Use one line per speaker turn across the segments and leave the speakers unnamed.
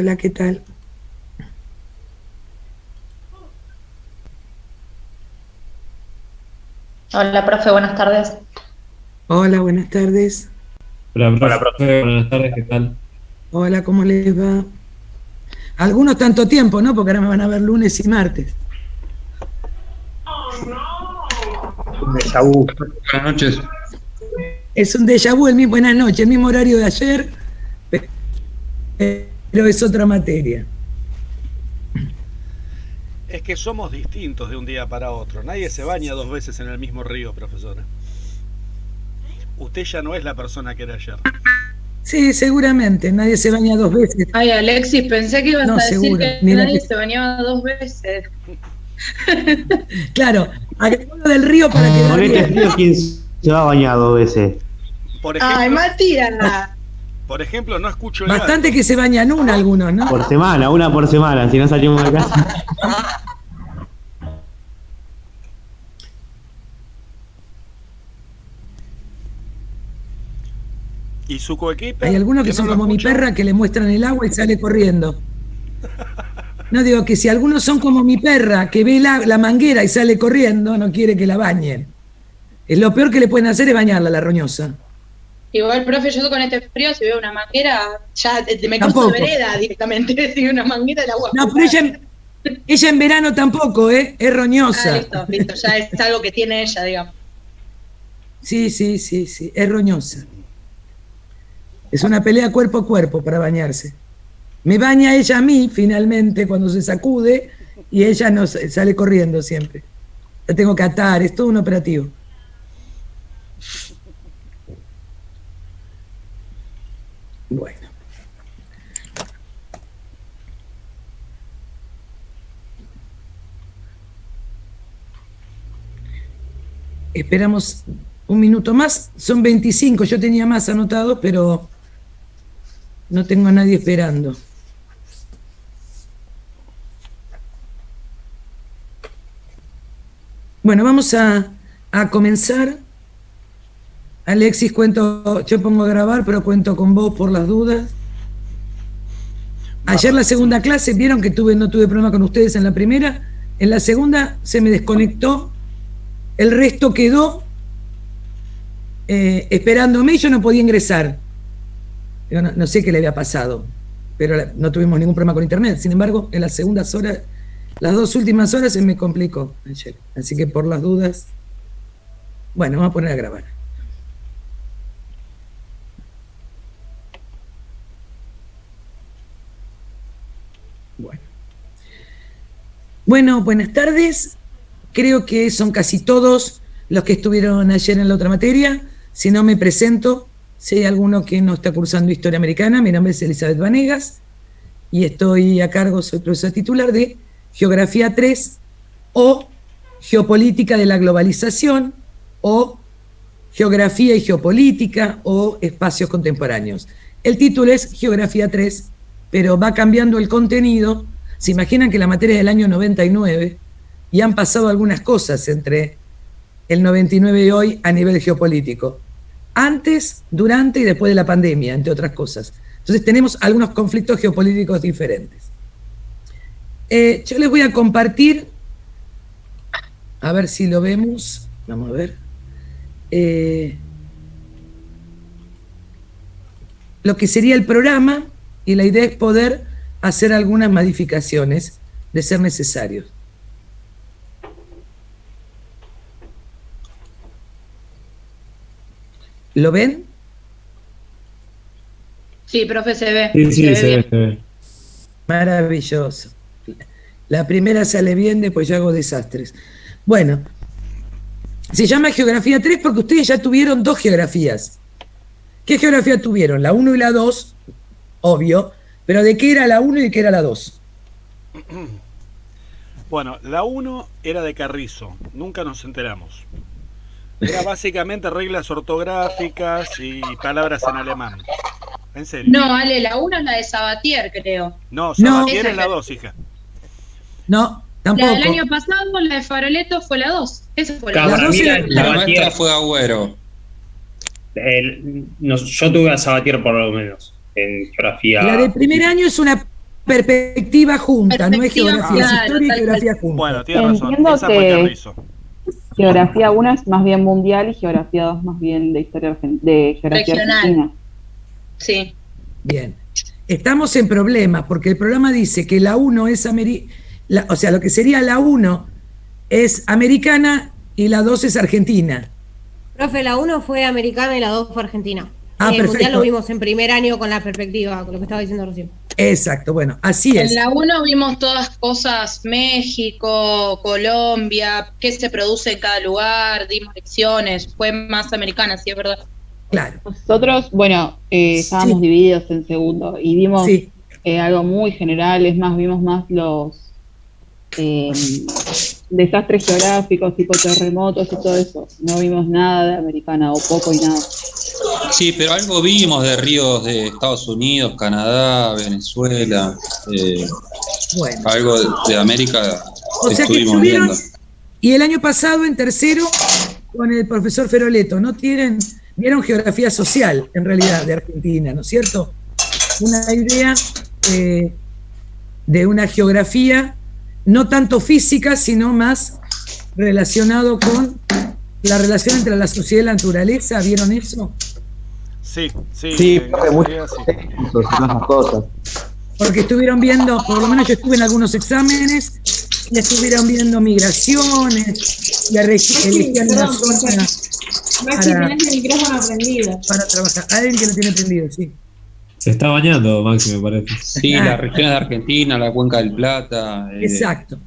Hola, ¿qué tal?
Hola, profe, buenas tardes.
Hola, buenas tardes.
Hola,
Hola,
profe,
profe.
buenas tardes, ¿qué tal?
Hola, ¿cómo les va? Algunos tanto tiempo, ¿no? Porque ahora me van a ver lunes y martes.
Un déjà vu.
Buenas noches.
Es un déjà vu, buenas noches, el mismo horario de ayer, pero es otra materia.
Es que somos distintos de un día para otro. Nadie se baña dos veces en el mismo río, profesora. Usted ya no es la persona que era ayer.
Sí, seguramente, nadie se baña dos veces.
Ay, Alexis, pensé que ibas
No,
a decir
seguro.
que
Ni la
nadie
que...
se bañaba dos veces.
Claro, agregó lo del río para quedar
Con este
bien.
frío, ¿quién se va a bañar dos veces?
Por
Ay,
ejemplo,
Matías.
por ejemplo, no escucho el
Bastante
gato.
que se bañan una algunos, ¿no?
Por semana, una por semana, si no salimos de casa.
¿Y su
Hay
coequiper?
algunos que
Que no
son
lo
como mi
escucho.
perra que le muestran el agua y sale corriendo. No digo que si algunos son como mi perra que ve la manguera y sale corriendo, no quiere que la bañen. Es lo peor que le pueden hacer es bañarla, la roñosa.
Igual, profe, yo con este frío, si veo una manguera, ya me cruzo de
Tampoco.
vereda directamente. Si veo una manguera, la agua
No, pero
pelada.
ella en verano tampoco, ¿eh? Es
Ah,
roñosa.
listo, listo, ya es algo que tiene ella, digamos.
Sí, sí, sí, sí, es roñosa. Es una pelea cuerpo a cuerpo para bañarse. Me baña ella a mí, finalmente, cuando se sacude, y ella no sale corriendo siempre. La tengo que atar, es todo un operativo. Bueno. Esperamos un minuto más. Son 25, yo tenía más anotados, pero no tengo a nadie esperando. Bueno, vamos a comenzar. Alexis, yo pongo a grabar, pero cuento con vos por las dudas. Ayer la
Bárbaro.
segunda clase, vieron que no tuve problema con ustedes en la primera. En la segunda se me desconectó, el resto quedó esperándome y yo no podía ingresar. Yo no sé qué le había pasado, pero no tuvimos ningún problema con internet. Sin embargo, en las segundas horas, las dos últimas horas se me complicó ayer. Así que por las dudas, bueno, vamos a poner a grabar. Bueno. Bueno, buenas tardes. Creo que son casi todos los que estuvieron ayer en la otra materia. Si no, me presento. Si hay alguno que no está cursando Historia Americana, mi nombre es Elizabeth Vanegas y estoy a cargo, soy profesora titular de Geografía 3 o Geopolítica de la Globalización o Geografía y Geopolítica o Espacios Contemporáneos. El título es Geografía 3, pero va cambiando el contenido. Se imaginan que la materia es del año 99 y han pasado algunas cosas entre el 99 y hoy a nivel geopolítico. Antes, durante y después de la pandemia, entre otras cosas. Entonces tenemos algunos conflictos geopolíticos diferentes. Yo les voy a compartir, a ver si lo vemos, vamos a ver, lo que sería el programa, y la idea es poder hacer algunas modificaciones de ser necesarios. ¿Lo ven?
Sí, profe, se ve,
Sí,
se
sí,
ve bien.
se ve.
Maravilloso. La primera sale bien, después yo hago desastres. Bueno, se llama Geografía 3 porque ustedes ya tuvieron dos geografías. ¿Qué geografía tuvieron? La 1 y la 2, obvio, pero ¿de qué era la 1 y de qué era la 2?
Bueno, la 1 era de Carrizo. Nunca nos enteramos. Era básicamente reglas ortográficas y palabras en alemán. En serio.
No, Ale, la una es la de Sabatier, creo.
No,
No,
Sabatier
Esa
es
es
la 2, hija.
no,
la del año
tampoco.
pasado, la de Faroleto, fue la 2. Esa fue la
La
Para
2.
2
mí
era...
la
nuestra
Sabatier,
fue Agüero.
yo tuve a Sabatier por lo menos en
La
geografía
del primer
política.
año es una... perspectiva junta, no es
Perspectiva,
geografía, es
claro,
historia y
tal
geografía junta.
Bueno, tiene razón.
Entiendo
Esa fue
que
Carrizo.
geografía 1 es más bien mundial y geografía 2 más bien de historia de geografía
Regional.
argentina.
Sí.
Bien. Estamos en problemas porque el programa dice que la 1 es o sea, lo que sería la 1 es americana y la 2 es argentina.
Profe, la 1 fue americana y la 2 fue argentina.
Ah,
El mundial
perfecto.
lo vimos en primer año con la perspectiva, con lo que estaba diciendo recién.
Exacto, bueno, así es.
En la 1 vimos todas cosas, México, Colombia, qué se produce en cada lugar, dimos lecciones, fue más americana, sí, es verdad.
Claro.
Nosotros, bueno, estábamos
Sí.
divididos en segundo y vimos
Sí,
algo muy general, es más, vimos más los desastres geográficos, tipo terremotos y todo eso. No vimos nada de americana, o poco y nada.
Sí, pero algo vimos de ríos de Estados Unidos, Canadá, Venezuela,
bueno.
algo de América
O sea que
estuvimos
estuvieron,
viendo.
y el año pasado en tercero con el profesor Feroleto, vieron geografía social, en realidad, de Argentina, ¿no es cierto? Una idea de una geografía no tanto física, sino más relacionado con la relación entre la sociedad y la naturaleza. ¿Vieron eso?
Sí, sí.
Sí,
en
porque muchas
realidad sí.
esas cosas.
Porque estuvieron viendo, por lo menos yo estuve en algunos exámenes, y estuvieron viendo migraciones, y elegían una zona para trabajar. Alguien que lo tiene prendido, sí.
Se está bañando, Maxi, me parece.
Sí, las regiones de Argentina, la Cuenca del Plata.
Exacto.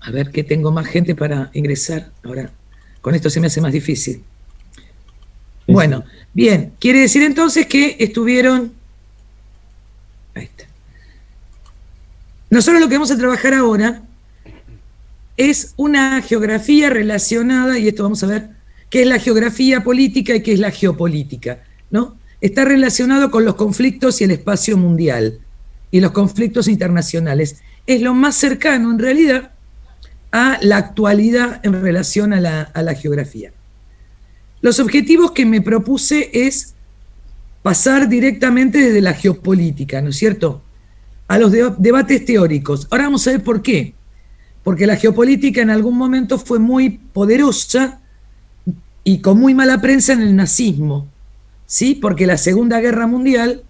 A ver que tengo más gente para ingresar. Ahora, con esto se me hace más difícil. Bueno, bien. Quiere decir entonces que estuvieron... Ahí está. Nosotros lo que vamos a trabajar ahora es una geografía relacionada, y esto vamos a ver, qué es la geografía política y qué es la geopolítica, ¿no? Está relacionado con los conflictos y el espacio mundial y los conflictos internacionales. Es lo más cercano, en realidad, a la actualidad en relación a la geografía. Los objetivos que me propuse es pasar directamente desde la geopolítica, ¿no es cierto?, a los debates teóricos. Ahora vamos a ver por qué. Porque la geopolítica en algún momento fue muy poderosa y con muy mala prensa en el nazismo, ¿sí? Porque la Segunda Guerra Mundial,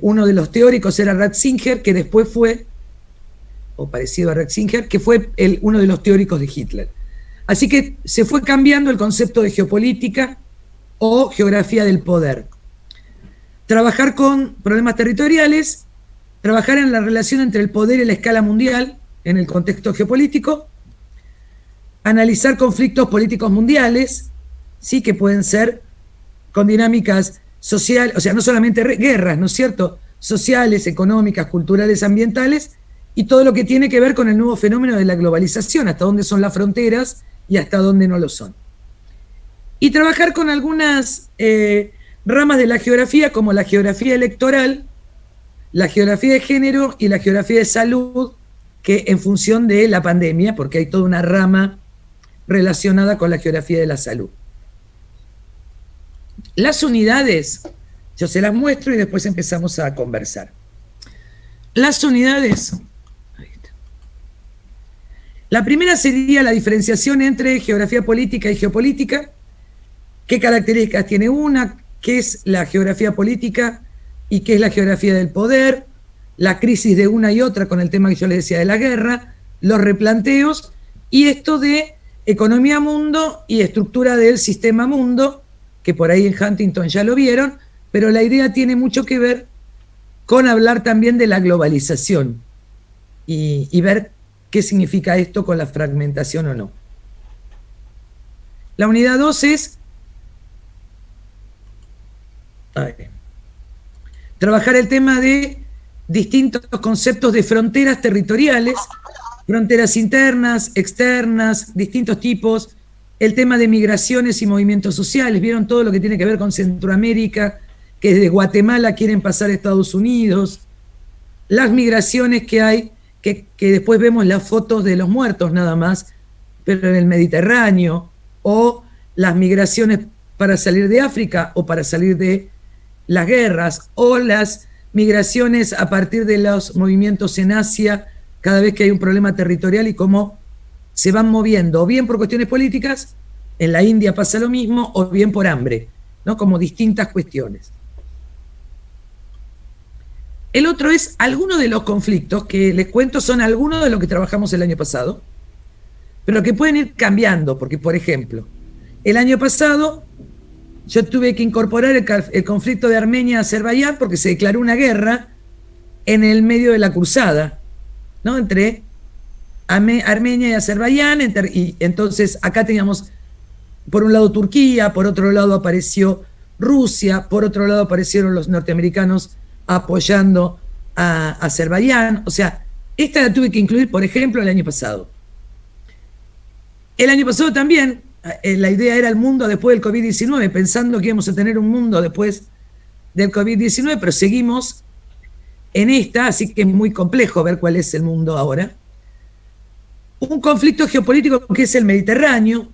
uno de los teóricos era Ratzinger, que después fue, o parecido a Ratzinger, que fue uno de los teóricos de Hitler. Así que se fue cambiando el concepto de geopolítica o geografía del poder. Trabajar con problemas territoriales, trabajar en la relación entre el poder y la escala mundial, en el contexto geopolítico, analizar conflictos políticos mundiales, sí, que pueden ser con dinámicas sociales, o sea, no solamente guerras, ¿no es cierto?, sociales, económicas, culturales, ambientales, y todo lo que tiene que ver con el nuevo fenómeno de la globalización, hasta dónde son las fronteras y hasta dónde no lo son. Y trabajar con algunas ramas de la geografía, como la geografía electoral, la geografía de género y la geografía de salud, que en función de la pandemia, porque hay toda una rama relacionada con la geografía de la salud. Las unidades, yo se las muestro y después empezamos a conversar. Las unidades, ahí está. La primera sería la diferenciación entre geografía política y geopolítica. ¿Qué características tiene una? ¿Qué es la geografía política y qué es la geografía del poder? La crisis de una y otra con el tema que yo les decía de la guerra, los replanteos y esto de economía mundo y estructura del sistema mundo, que por ahí en Huntington ya lo vieron, pero la idea tiene mucho que ver con hablar también de la globalización y ver qué significa esto con la fragmentación o no. La unidad 2 es trabajar el tema de distintos conceptos de fronteras territoriales, fronteras internas, externas, distintos tipos, el tema de migraciones y movimientos sociales. Vieron todo lo que tiene que ver con Centroamérica, que desde Guatemala quieren pasar a Estados Unidos, las migraciones que hay, que después vemos las fotos de los muertos nada más, pero en el Mediterráneo, o las migraciones para salir de África o para salir de las guerras o las migraciones a partir de los movimientos en Asia, cada vez que hay un problema territorial y cómo se van moviendo, o bien por cuestiones políticas, en la India pasa lo mismo, o bien por hambre, ¿no? Como distintas cuestiones. El otro es algunos de los conflictos que les cuento son algunos de los que trabajamos el año pasado, pero que pueden ir cambiando, porque, por ejemplo, el año pasado yo tuve que incorporar el conflicto de Armenia-Azerbaiyán porque se declaró una guerra en el medio de la cruzada, ¿no? Entre Armenia y Azerbaiyán, y entonces acá teníamos por un lado Turquía, por otro lado apareció Rusia, por otro lado aparecieron los norteamericanos apoyando a Azerbaiyán. O sea, esta la tuve que incluir, por ejemplo, el año pasado. El año pasado también la idea era el mundo después del COVID-19, pensando que íbamos a tener un mundo después del COVID-19, pero seguimos en esta, así que es muy complejo ver cuál es el mundo ahora. Un conflicto geopolítico que es el Mediterráneo,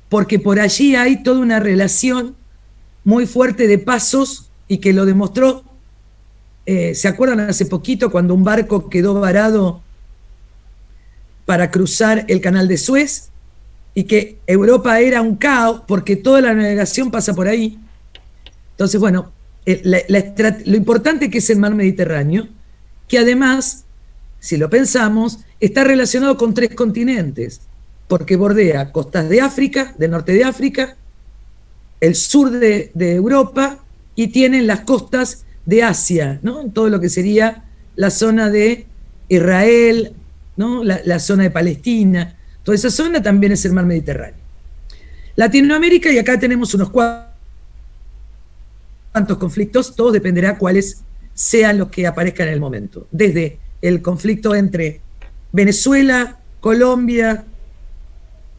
porque por allí hay toda una relación muy fuerte de pasos y que lo demostró. ¿Se acuerdan hace poquito cuando un barco quedó varado para cruzar el canal de Suez y que Europa era un caos porque toda la navegación pasa por ahí? Entonces, bueno, lo importante que es el mar Mediterráneo, que además, si lo pensamos, está relacionado con 3 continentes, porque bordea costas de África, del norte de África, el sur de Europa, y tienen las costas de Asia, ¿no? Todo lo que sería la zona de Israel, ¿no? La zona de Palestina, toda esa zona también es el mar Mediterráneo. Latinoamérica, y acá tenemos unos cuantos conflictos, todos dependerá cuáles sean los que aparezcan en el momento. Desde el conflicto entre Venezuela, Colombia,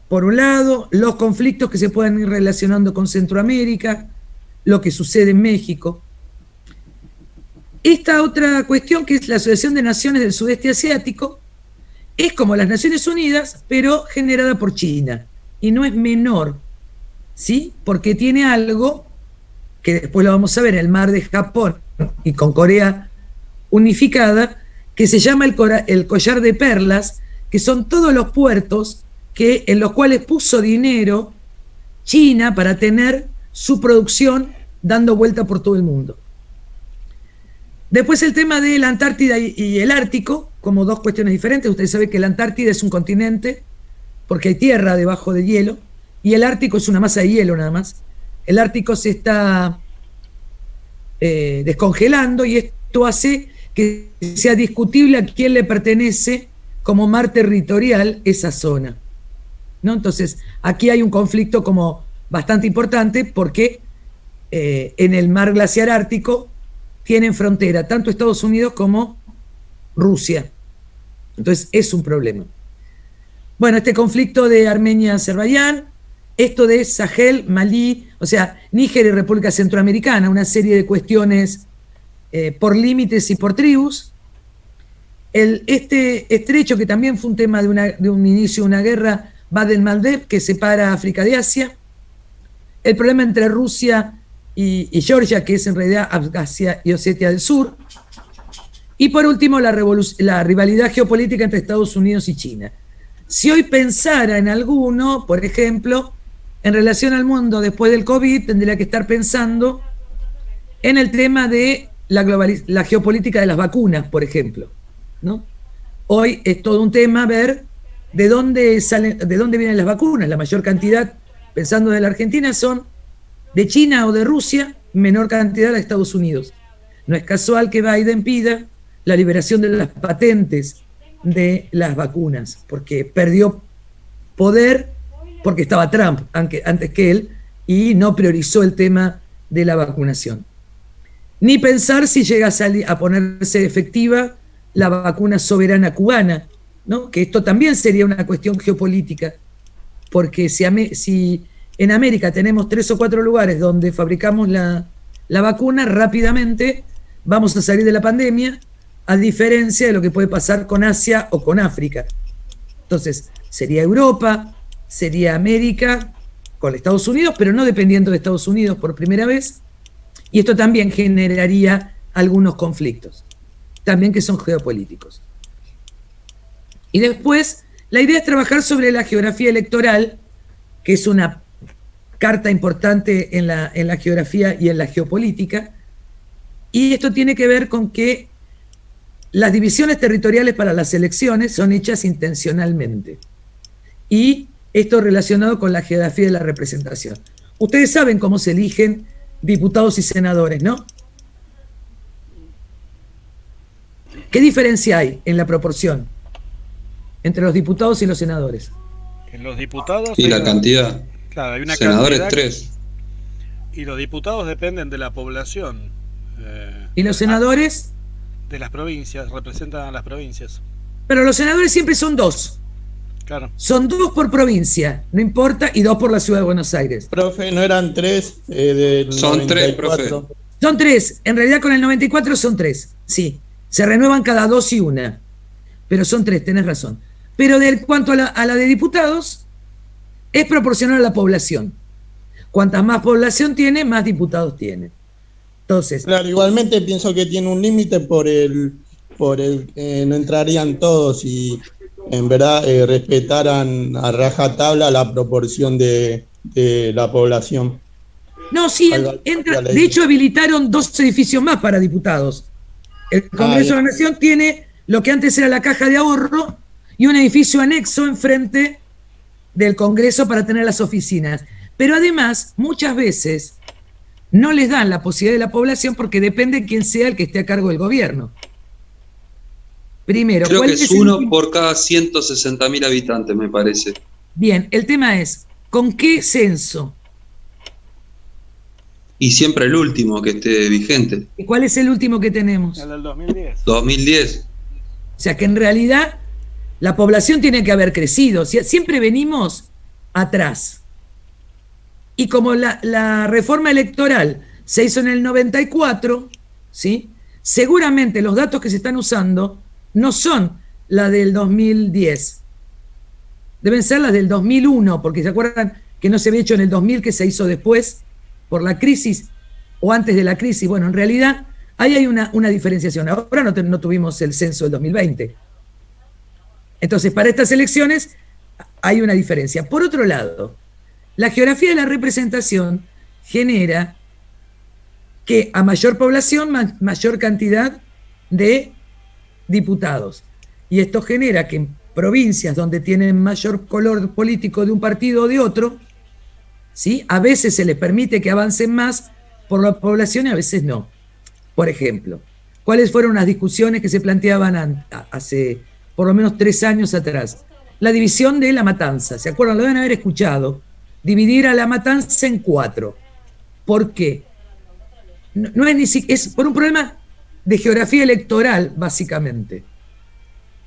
por un lado, los conflictos que se puedan ir relacionando con Centroamérica, lo que sucede en México. Esta otra cuestión, que es la Asociación de Naciones del Sudeste Asiático, es como las Naciones Unidas, pero generada por China, y no es menor, ¿sí? Porque tiene algo que después lo vamos a ver en el mar de Japón y con Corea unificada, que se llama el collar de perlas, que son todos los puertos en los cuales puso dinero China para tener su producción dando vuelta por todo el mundo. Después el tema de la Antártida y el Ártico, como 2 cuestiones diferentes. Ustedes saben que la Antártida es un continente porque hay tierra debajo de hielo, y el Ártico es una masa de hielo nada más. El Ártico se está descongelando, y esto hace que sea discutible a quién le pertenece como mar territorial esa zona, ¿no? Entonces, aquí hay un conflicto como bastante importante porque en el mar glaciar ártico tienen frontera tanto Estados Unidos como Rusia. Entonces, es un problema. Bueno, este conflicto de Armenia-Azerbaiyán, esto de Sahel, Malí, o sea, Níger y República Centroamericana, una serie de cuestiones por límites y por tribus. Este estrecho, que también fue un tema de un inicio de una guerra, Bab el-Mandeb, que separa África de Asia. El problema entre Rusia y Georgia, que es en realidad Abjasia y Osetia del Sur. Y por último, la rivalidad geopolítica entre Estados Unidos y China. Si hoy pensara en alguno, por ejemplo, en relación al mundo después del COVID, tendría que estar pensando en el tema de la geopolítica de las vacunas, por ejemplo, ¿no? Hoy es todo un tema ver de dónde vienen las vacunas. La mayor cantidad, pensando de la Argentina, son de China o de Rusia, menor cantidad de Estados Unidos. No es casual que Biden pida la liberación de las patentes de las vacunas, porque perdió poder porque estaba Trump antes que él y no priorizó el tema de la vacunación. Ni pensar si llega a ponerse efectiva la vacuna soberana cubana, ¿no? Que esto también sería una cuestión geopolítica, porque si en América tenemos 3 o 4 lugares donde fabricamos la vacuna, rápidamente vamos a salir de la pandemia, a diferencia de lo que puede pasar con Asia o con África. Entonces, sería Europa, sería América, con Estados Unidos, pero no dependiendo de Estados Unidos por primera vez, Y esto también generaría algunos conflictos, también que son geopolíticos. Y después, la idea es trabajar sobre la geografía electoral, que es una carta importante en la geografía y en la geopolítica, y esto tiene que ver con que las divisiones territoriales para las elecciones son hechas intencionalmente, y esto relacionado con la geografía de la representación. Ustedes saben cómo se eligen diputados y senadores, ¿no? ¿Qué diferencia hay en la proporción entre los diputados y los senadores?
En los diputados...
Y la cantidad.
Claro, hay una
Senadores,
cantidad,
3.
y los diputados dependen de la población.
¿Y los senadores?
De las provincias, representan a las provincias.
Pero los senadores siempre son 2.
Claro.
Son 2 por provincia, no importa, y 2 por la ciudad de Buenos Aires.
Profe, ¿no eran 3 del
Son 3,
94?
profe.
Son 3, en realidad con el 94 son 3, sí. Se renuevan cada 2 y 1. Pero son 3, tenés razón. Pero en cuanto a la de diputados, es proporcional a la población. Cuantas más población tiene, más diputados tiene. Entonces,
Claro, igualmente pienso que tiene un límite por el que no entrarían todos y en verdad respetaran a rajatabla la proporción de la población.
no, sí, de hecho habilitaron 2 edificios más para diputados. El Congreso de la Nación tiene lo que antes era la Caja de Ahorro y un edificio anexo enfrente del Congreso para tener las oficinas. Pero además, muchas veces no les dan la posibilidad de la población porque depende de quién sea el que esté a cargo del gobierno. Primero,
Creo
¿cuál
que es uno por cada 160.000 habitantes, me parece.
Bien, el tema es, ¿con qué censo?
Y siempre el último que esté vigente.
¿Y cuál es el último que tenemos?
El del 2010.
2010.
O sea que en realidad la población tiene que haber crecido. Siempre venimos atrás. Y como la reforma electoral se hizo en el 94, ¿sí? Seguramente los datos que se están usando no son las del 2010. Deben ser las del 2001, porque se acuerdan que no se había hecho en el 2000, que se hizo después por la crisis o antes de la crisis. Bueno, en realidad ahí hay una diferenciación. Ahora no tuvimos el censo del 2020. Entonces, para estas elecciones hay una diferencia. Por otro lado, la geografía de la representación genera que a mayor población, mayor cantidad de diputados. Y esto genera que en provincias donde tienen mayor color político de un partido o de otro, ¿sí? A veces se les permite que avancen más por la población y a veces no. Por ejemplo, ¿cuáles fueron las discusiones que se planteaban hace por lo menos 3 años atrás? La división de La Matanza, ¿se acuerdan? Lo deben haber escuchado. Dividir a La Matanza en 4. ¿Por qué? No es por un problema de geografía electoral, básicamente.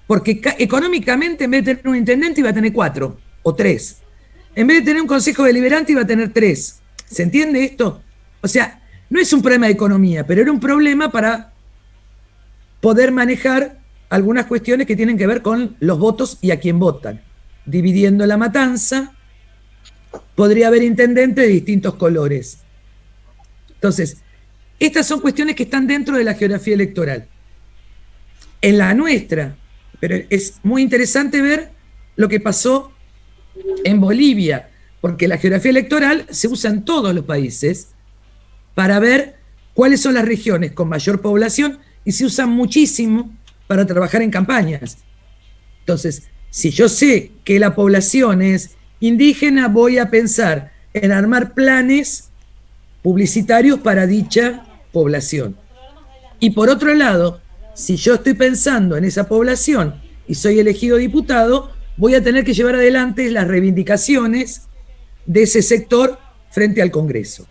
Porque económicamente, en vez de tener un intendente, iba a tener 4 o 3. En vez de tener un consejo deliberante, iba a tener 3. ¿Se entiende esto? O sea, no es un problema de economía, pero era un problema para poder manejar algunas cuestiones que tienen que ver con los votos y a quién votan. Dividiendo La Matanza, podría haber intendentes de distintos colores. Entonces, estas son cuestiones que están dentro de la geografía electoral. En la nuestra, pero es muy interesante ver lo que pasó en Bolivia, porque la geografía electoral se usa en todos los países para ver cuáles son las regiones con mayor población y se usa muchísimo para trabajar en campañas. Entonces, si yo sé que la población es indígena, voy a pensar en armar planes publicitarios para dicha población. Y por otro lado, si yo estoy pensando en esa población y soy elegido diputado, voy a tener que llevar adelante las reivindicaciones de ese sector frente al Congreso.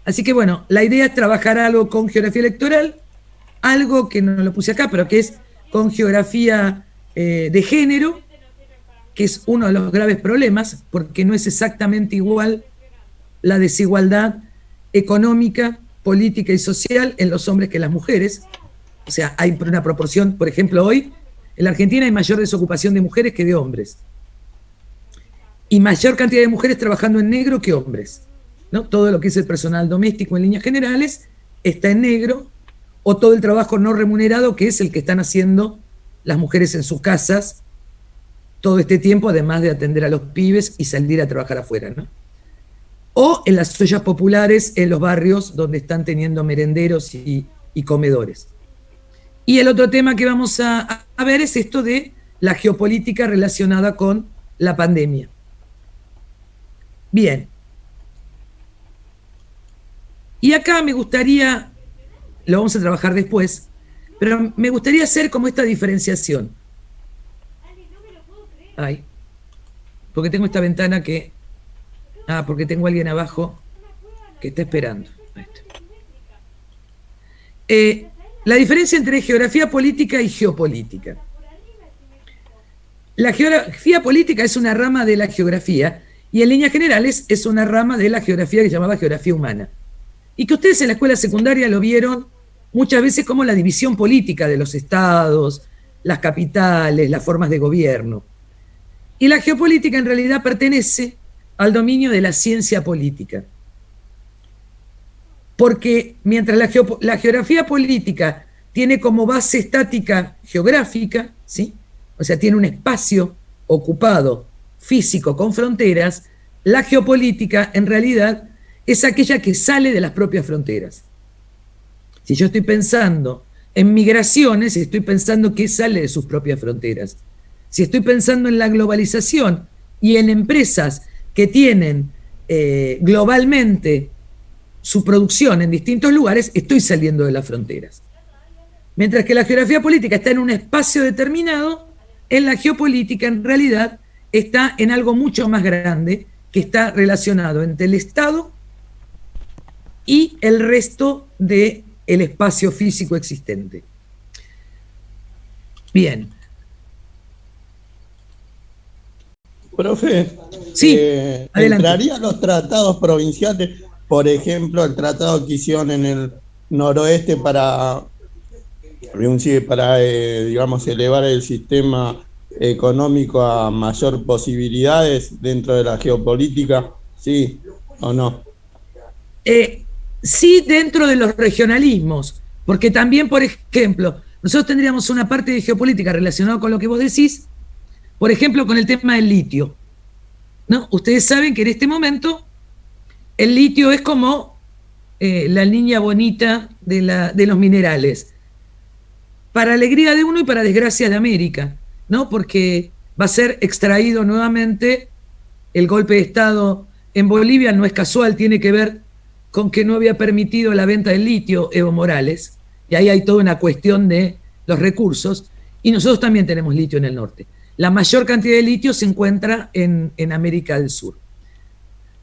Así que bueno, la idea es trabajar algo con geografía electoral, algo que no lo puse acá, pero que es con geografía de género, que es uno de los graves problemas, porque no es exactamente igual la desigualdad económica, política y social en los hombres que en las mujeres. O sea, hay una proporción, por ejemplo, hoy en la Argentina hay mayor desocupación de mujeres que de hombres. Y mayor cantidad de mujeres trabajando en negro que hombres, ¿no? Todo lo que es el personal doméstico en líneas generales está en negro, o todo el trabajo no remunerado, que es el que están haciendo las mujeres en sus casas todo este tiempo, además de atender a los pibes y salir a trabajar afuera, ¿no? O en las ollas populares en los barrios donde están teniendo merenderos y comedores. Y el otro tema que vamos a ver es esto de la geopolítica relacionada con la pandemia. Bien. Y acá me gustaría, lo vamos a trabajar después, pero me gustaría hacer como esta diferenciación. Ay, porque tengo esta ventana que... porque tengo a alguien abajo que está esperando. Ahí está. La diferencia entre geografía política y geopolítica. La geografía política es una rama de la geografía y en líneas generales es una rama de la geografía que se llamaba geografía humana. Y que ustedes en la escuela secundaria lo vieron muchas veces como la división política de los estados, las capitales, las formas de gobierno. Y la geopolítica en realidad pertenece al dominio de la ciencia política. Porque mientras la geografía política tiene como base estática geográfica, ¿sí? O sea, tiene un espacio ocupado, físico, con fronteras, la geopolítica en realidad es aquella que sale de las propias fronteras. Si yo estoy pensando en migraciones, estoy pensando que sale de sus propias fronteras. Si estoy pensando en la globalización y en empresas que tienen globalmente su producción en distintos lugares, estoy saliendo de las fronteras. Mientras que la geografía política está en un espacio determinado, en la geopolítica en realidad está en algo mucho más grande que está relacionado entre el Estado y el resto del espacio físico existente. Bien.
Profe,
sí,
¿entrarían los tratados provinciales, por ejemplo, el tratado que hicieron en el noroeste para digamos, elevar el sistema económico a mayor posibilidades dentro de la geopolítica? ¿Sí o no?
Sí, dentro de los regionalismos, porque también, por ejemplo, nosotros tendríamos una parte de geopolítica relacionada con lo que vos decís, por ejemplo, con el tema del litio, ¿no? Ustedes saben que en este momento el litio es como la niña bonita de los minerales, para alegría de uno y para desgracia de América, ¿no? Porque va a ser extraído nuevamente. El golpe de Estado en Bolivia no es casual, tiene que ver con que no había permitido la venta del litio Evo Morales, y ahí hay toda una cuestión de los recursos, y nosotros también tenemos litio en el norte. La mayor cantidad de litio se encuentra en América del Sur.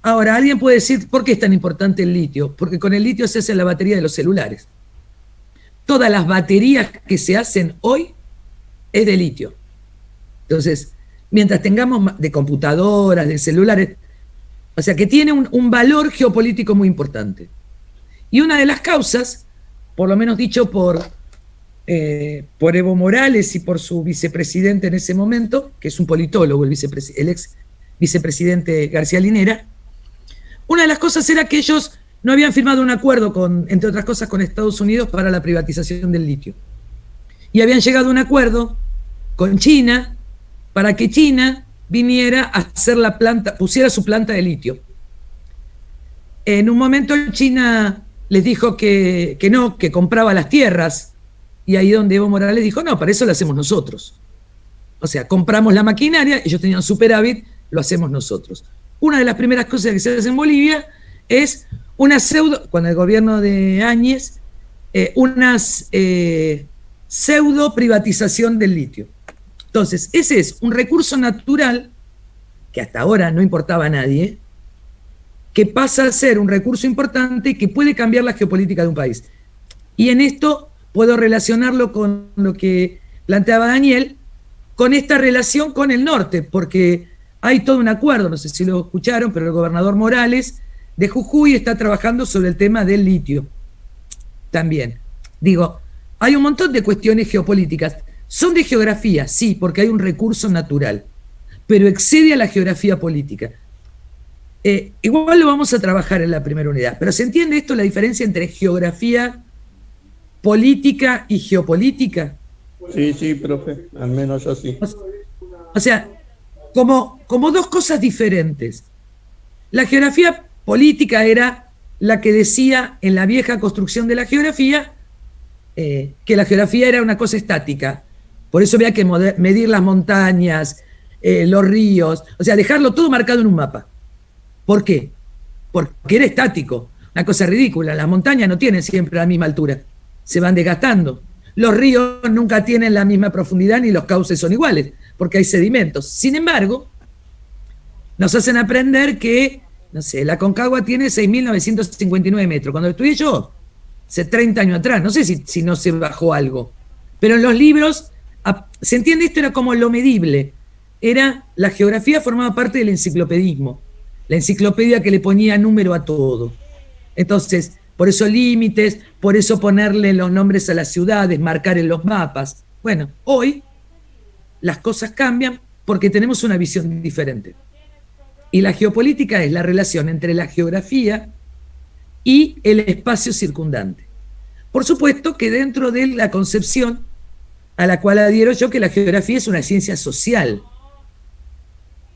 Ahora, alguien puede decir, ¿por qué es tan importante el litio? Porque con el litio se hace la batería de los celulares. Todas las baterías que se hacen hoy es de litio. Entonces, mientras tengamos de computadoras, de celulares, o sea que tiene un valor geopolítico muy importante. Y una de las causas, por lo menos dicho por Evo Morales y por su vicepresidente en ese momento, que es un politólogo, el ex vicepresidente García Linera, una de las cosas era que ellos no habían firmado un acuerdo, entre otras cosas, con Estados Unidos para la privatización del litio. Y habían llegado a un acuerdo con China para que China viniera a hacer la planta, pusiera su planta de litio. En un momento China les dijo que no, que compraba las tierras, y ahí donde Evo Morales dijo, no, para eso lo hacemos nosotros. O sea, compramos la maquinaria, ellos tenían superávit, lo hacemos nosotros. Una de las primeras cosas que se hace en Bolivia es con el gobierno de Áñez, pseudo privatización del litio. Entonces, ese es un recurso natural que hasta ahora no importaba a nadie, que pasa a ser un recurso importante que puede cambiar la geopolítica de un país. Y en esto puedo relacionarlo con lo que planteaba Daniel, con esta relación con el norte, porque hay todo un acuerdo, no sé si lo escucharon, pero el gobernador Morales de Jujuy está trabajando sobre el tema del litio también. Digo, hay un montón de cuestiones geopolíticas. Son de geografía, sí, porque hay un recurso natural, pero excede a la geografía política. Igual lo vamos a trabajar en la primera unidad, pero ¿se entiende esto, la diferencia entre geografía política y geopolítica?
Sí, sí, profe, al menos yo sí.
O sea, como dos cosas diferentes. La geografía política era la que decía en la vieja construcción de la geografía que la geografía era una cosa estática. Por eso había que medir las montañas, los ríos, o sea, dejarlo todo marcado en un mapa. ¿Por qué? Porque era estático, una cosa ridícula. Las montañas no tienen siempre la misma altura, se van desgastando. Los ríos nunca tienen la misma profundidad ni los cauces son iguales, porque hay sedimentos. Sin embargo, nos hacen aprender que, no sé, la Concagua tiene 6.959 metros. Cuando lo estudié yo, hace 30 años atrás, no sé si no se bajó algo, pero en los libros, ¿se entiende? Esto era como lo medible. La geografía formaba parte del enciclopedismo, la enciclopedia que le ponía número a todo. Entonces, por eso límites, por eso ponerle los nombres a las ciudades, marcar en los mapas. Bueno, hoy las cosas cambian porque tenemos una visión diferente. Y la geopolítica es la relación entre la geografía y el espacio circundante. Por supuesto que dentro de la concepción a la cual adhiero yo, que la geografía es una ciencia social.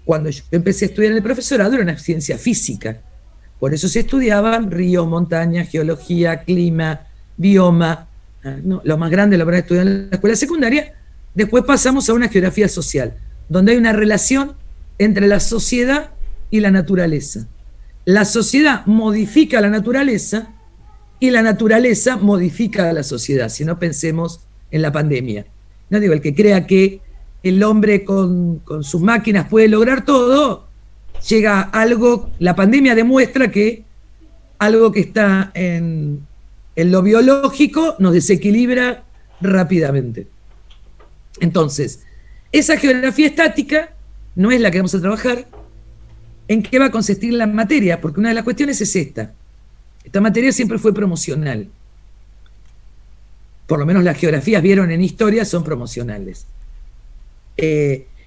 Cuando yo empecé a estudiar en el profesorado era una ciencia física. Por eso se estudiaban ríos, montañas, geología, clima, bioma. No, lo más grande lo habrán estudiado en la escuela secundaria. Después pasamos a una geografía social, donde hay una relación entre la sociedad y la naturaleza. La sociedad modifica la naturaleza y la naturaleza modifica a la sociedad. Si no, pensemos en la pandemia. No digo, el que crea que el hombre con sus máquinas puede lograr todo, llega algo, la pandemia demuestra que algo que está en lo biológico nos desequilibra rápidamente. Entonces, esa geografía estática no es la que vamos a trabajar. ¿En qué va a consistir la materia? Porque una de las cuestiones es esta. Esta materia siempre fue promocional. Por lo menos las geografías, vieron en historia, son promocionales.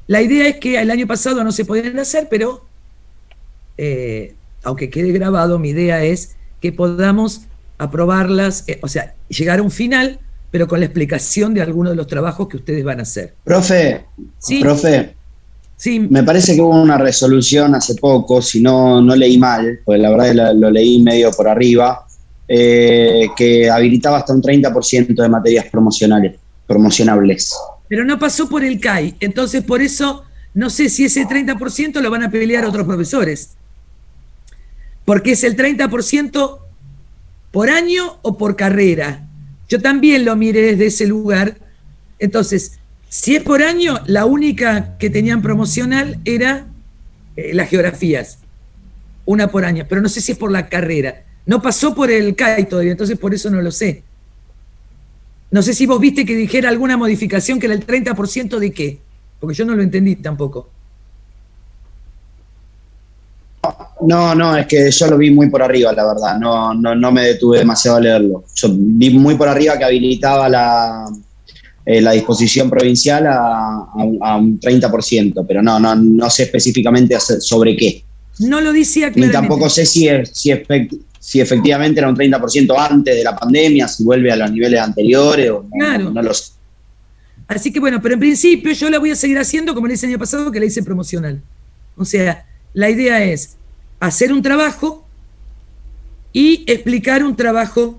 La idea es que el año pasado no se podían hacer, pero aunque quede grabado, mi idea es que podamos aprobarlas, o sea, llegar a un final, pero con la explicación de algunos de los trabajos que ustedes van a hacer.
Profe,
¿Sí?
profe,
Sí.
me parece que hubo una resolución hace poco, si no leí mal, porque la verdad es que lo leí medio por arriba, que habilitaba hasta un 30% de materias promocionables.
Pero no pasó por el CAI, entonces por eso no sé si ese 30% lo van a pelear otros profesores, porque es el 30% por año o por carrera. Yo también lo miré desde ese lugar. Entonces, si es por año, la única que tenían promocional era las geografías, una por año, pero no sé si es por la carrera. No pasó por el CAI todavía, entonces por eso no lo sé. No sé si vos viste que dijera alguna modificación que era el 30% de qué, porque yo no lo entendí tampoco.
No, es que yo lo vi muy por arriba, la verdad. No me detuve demasiado a leerlo. Yo vi muy por arriba que habilitaba la disposición provincial a un 30%, pero no sé específicamente sobre qué.
No lo decía claramente.
Ni tampoco sé si efectivamente era un 30% antes de la pandemia, si vuelve a los niveles anteriores, o
claro.
No lo sé.
Así que bueno, pero en principio yo la voy a seguir haciendo como el año pasado, que la hice promocional. O sea, la idea es hacer un trabajo y explicar un trabajo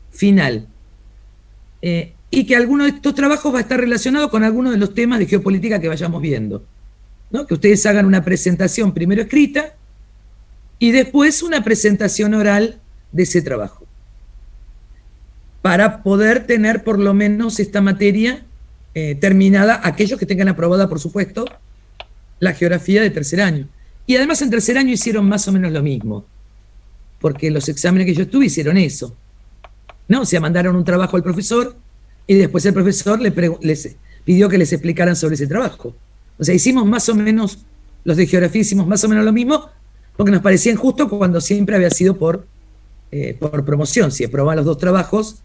final. Y que alguno de estos trabajos va a estar relacionado con algunos de los temas de geopolítica que vayamos viendo, ¿no? Que ustedes hagan una presentación primero escrita y después una presentación oral de ese trabajo, para poder tener por lo menos esta materia terminada, aquellos que tengan aprobada, por supuesto, la geografía de tercer año. Y además en tercer año hicieron más o menos lo mismo, porque los exámenes que yo estuve hicieron eso, ¿no? O sea, mandaron un trabajo al profesor y después el profesor les pidió que les explicaran sobre ese trabajo. O sea, hicimos más o menos, los de geografía hicimos más o menos lo mismo, porque nos parecía injusto cuando siempre había sido por promoción. Si aprobaban los dos trabajos,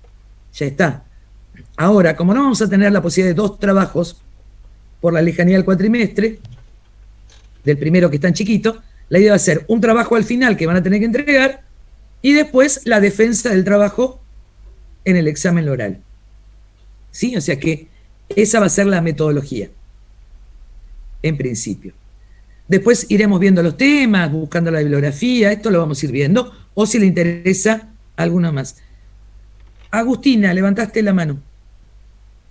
ya está. Ahora, como no vamos a tener la posibilidad de dos trabajos por la lejanía del cuatrimestre, del primero que es tan chiquito, La idea va a ser un trabajo al final que van a tener que entregar y después la defensa del trabajo en el examen oral. ¿Sí? O sea que esa va a ser la metodología, en principio. Después iremos viendo los temas, buscando la bibliografía, esto lo vamos a ir viendo, o si le interesa alguna más. Agustina, levantaste la mano.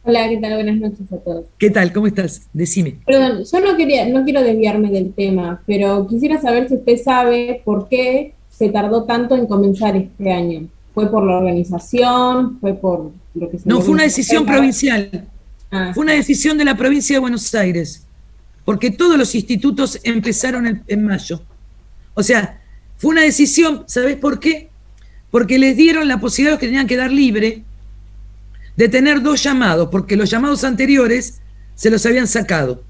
Hola, ¿qué tal? Buenas noches a todos.
¿Qué tal? ¿Cómo estás? Decime.
Perdón, yo no quiero desviarme del tema, pero quisiera saber si usted sabe por qué se tardó tanto en comenzar este año. ¿Fue por la organización? ¿Fue por lo que se...
No, fue una decisión provincial. Fue una decisión de la provincia de Buenos Aires, porque todos los institutos empezaron en mayo. O sea, fue una decisión, ¿sabés por qué? Porque les dieron la posibilidad a los que tenían que dar libre de tener 2 llamados, porque los llamados anteriores se los habían sacado.